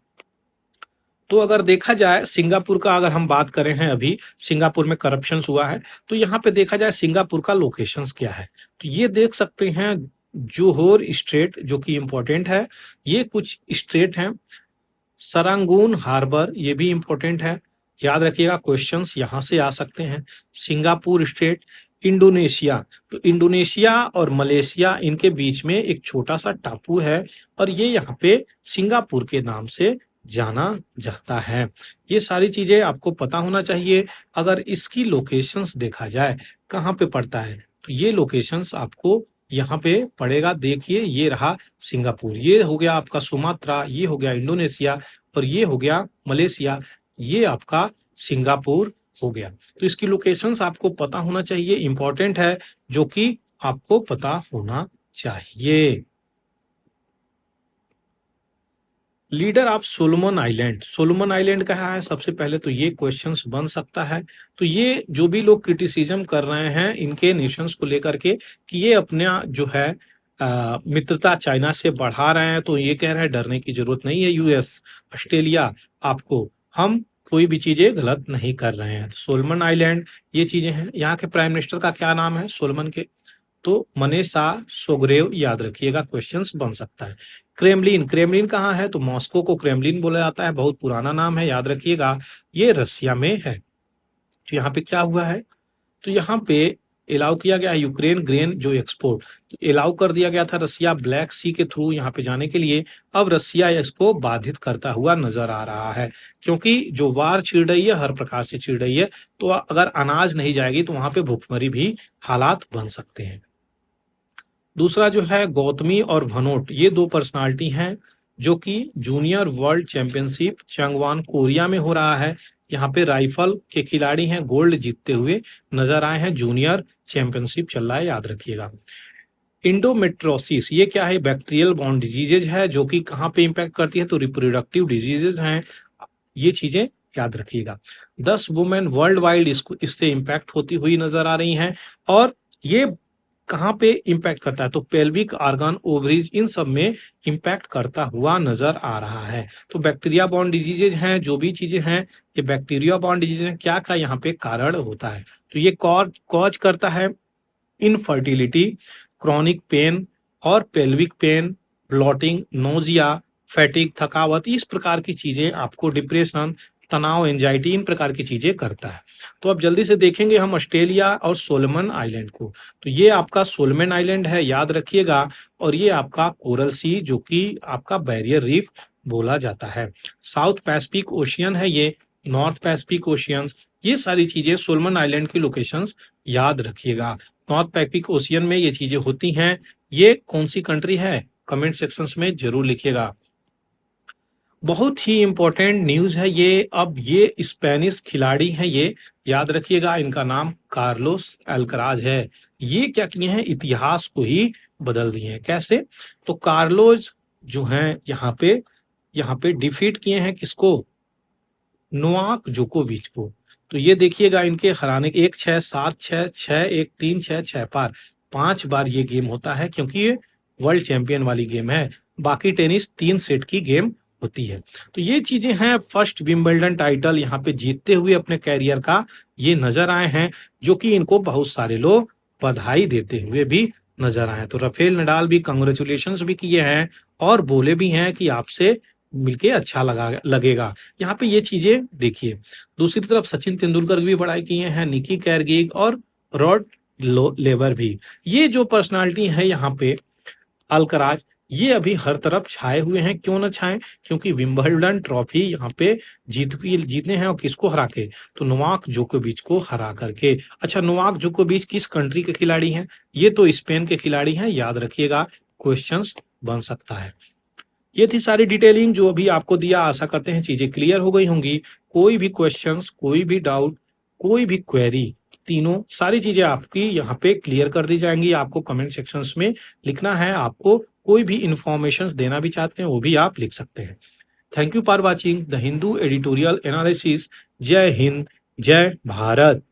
तो अगर देखा जाए सिंगापुर का, अगर हम बात करें हैं, अभी सिंगापुर में करप्शन हुआ है, तो यहाँ पे देखा जाए सिंगापुर का लोकेशंस क्या है, तो ये देख सकते हैं जोहोर स्ट्रेट जो कि इंपॉर्टेंट है। ये कुछ स्ट्रेट हैं। सरांगून हार्बर, ये भी इंपॉर्टेंट है, याद रखिएगा, क्वेश्चंस यहाँ से आ सकते हैं। सिंगापुर स्ट्रेट, इंडोनेशिया, तो इंडोनेशिया और मलेशिया इनके बीच में एक छोटा सा टापू है, और ये यहाँ पे सिंगापुर के नाम से जाना जाता है। ये सारी चीजें आपको पता होना चाहिए। अगर इसकी लोकेशंस देखा जाए कहाँ पे पड़ता है, तो ये लोकेशंस आपको यहाँ पे पड़ेगा। देखिए, ये रहा सिंगापुर, ये हो गया आपका सुमात्रा, ये हो गया इंडोनेशिया, और ये हो गया मलेशिया, ये आपका सिंगापुर हो गया। तो इसकी लोकेशंस आपको पता होना चाहिए, इंपॉर्टेंट है, जो कि आपको पता होना चाहिए। Leader of Solomon island, Solomon island कहा है सबसे पहले, तो ये क्वेश्चंस बन सकता है। तो ये जो भी लोग क्रिटिसिज्म कर रहे हैं इनके नेशंस को लेकर के कि ये अपना जो है मित्रता चाइना से बढ़ा रहे हैं, तो ये कह रहे हैं डरने की जरूरत नहीं है। यूएस, ऑस्ट्रेलिया, आपको हम कोई भी चीजें गलत नहीं कर रहे हैं। तो सोलोमन आइलैंड, ये चीजें हैं। यहाँ के प्राइम मिनिस्टर का क्या नाम है सोलोमन के, तो मनीषा सोगरेव, याद रखिएगा, क्वेश्चंस बन सकता है। क्रेमलिन, क्रेमलिन कहाँ है, तो मॉस्को को क्रेमलिन बोला जाता है, बहुत पुराना नाम है, याद रखिएगा, ये रसिया में है। तो यहाँ पे क्या हुआ है, तो यहाँ पे अलाउ किया गया यूक्रेन ग्रेन जो एक्सपोर्ट, तो अलाउ कर दिया गया था रसिया ब्लैक सी के थ्रू यहाँ पे जाने के लिए। अब रसिया इसको बाधित करता हुआ नजर आ रहा है, क्योंकि जो वार छिड़ रही है हर प्रकार से छिड़ रही है, तो अगर अनाज नहीं जाएगी तो वहां पे भुखमरी भी हालात बन सकते हैं। दूसरा जो है गौतमी और भनोट, ये दो पर्सनालिटी हैं जो कि जूनियर वर्ल्ड चैंपियनशिप चंगवान कोरिया में हो रहा है। यहाँ पे राइफल के खिलाड़ी हैं, गोल्ड जीतते हुए नजर आए हैं। जूनियर चैंपियनशिप चल रहा है, याद रखिएगा। इंडोमेट्रोसिस, ये क्या है, बैक्टीरियल बॉर्न डिजीजेज है, जो कि कहाँ पे इंपैक्ट करती है, तो रिप्रोडक्टिव डिजीजेज हैं, ये चीजें याद रखिएगा। 10 वुमेन वर्ल्ड वाइड इससे इंपैक्ट होती हुई नजर आ रही हैं। और ये कहाँ पे इंपैक्ट करता है, तो पेल्विक ऑर्गन, ओवरीज, इन सब में इंपैक्ट करता हुआ नजर आ रहा है। तो बैक्टीरिया बॉर्न डिजीजेज हैं, जो भी चीजें हैं ये बैक्टीरिया बॉर्न डिजीज हैं, क्या क्या यहाँ पे कारण होता है, तो ये कॉज करता है इनफर्टिलिटी, क्रॉनिक पेन और पेल्विक पेन, ब्लॉटिंग, नोजिया, फैटिक, थकावट, इस प्रकार की चीजें आपको, डिप्रेशन, तनाव, एंजाइटी, इन प्रकार की चीजें करता है। तो अब जल्दी से देखेंगे हम ऑस्ट्रेलिया और सोलोमन आइलैंड को। तो ये आपका सोलोमन आइलैंड है, याद रखिएगा, और ये आपका कोरल सी जो कि आपका बैरियर रीफ बोला जाता है। साउथ पैसिफिक ओशियन है ये, नॉर्थ पैसिफिक ओशियन, ये सारी चीजें सोलोमन आइलैंड की लोकेशंस याद रखिएगा। नॉर्थ पैसिफिक ओशियन में ये चीजें होती हैं। ये कौन सी कंट्री है, कमेंट सेक्शंस में जरूर लिखिएगा। बहुत ही इंपॉर्टेंट न्यूज है ये। अब ये स्पेनिश खिलाड़ी हैं, ये याद रखिएगा, इनका नाम कार्लोस अल्कराज है। ये क्या किए हैं, इतिहास को ही बदल दिए हैं। कैसे, तो कार्लोस जो हैं यहाँ पे डिफीट किए हैं किसको, नोवाक जोकोविच को। तो ये देखिएगा, इनके हराने 1-6, 7-6, 6-1, 3-6, 6 पार, 5 बार ये गेम होता है, क्योंकि ये वर्ल्ड चैंपियन वाली गेम है। बाकी टेनिस 3 सेट की गेम होती है। तो ये चीजें हैं। फर्स्ट विंबलडन टाइटल यहाँ पे जीतते हुए अपने कैरियर का ये नजर आए हैं, जो कि इनको बहुत सारे लोग बधाई देते हुए भी नजर आए। तो राफेल नडाल भी कांग्रेचुलेशंस भी किए हैं, और बोले भी हैं कि आपसे मिलके अच्छा लगेगा। यहाँ पे ये चीजें देखिए। दूसरी तरफ सचिन तेंदुलकर भी बड़ाई किए हैं, निकी कैरगिग और रॉड लेवर भी। ये जो पर्सनालिटी है यहाँ पे अल्कराज, ये अभी हर तरफ छाए हुए हैं। क्यों ना छाए, क्योंकि विंबलडन ट्रॉफी यहाँ पे जीतने हैं, और किसको हरा के, तो नोवाक जोकोविच को हरा करके। अच्छा, नोवाक जोकोविच किस कंट्री के खिलाड़ी हैं, ये तो स्पेन के खिलाड़ी हैं, याद रखिएगा, क्वेश्चंस बन सकता है। ये थी सारी डिटेलिंग जो अभी आपको दिया। आशा करते हैं चीजें क्लियर हो गई होंगी। कोई भी क्वेश्चंस, कोई भी डाउट, कोई भी क्वेरी तीनों सारी चीजें आपकी यहाँ पे क्लियर कर दी जाएंगी। आपको कमेंट सेक्शंस में लिखना है, आपको कोई भी इंफॉर्मेशन देना भी चाहते हैं वो भी आप लिख सकते हैं। Thank you for watching the Hindu editorial analysis. जय हिंद, जय भारत।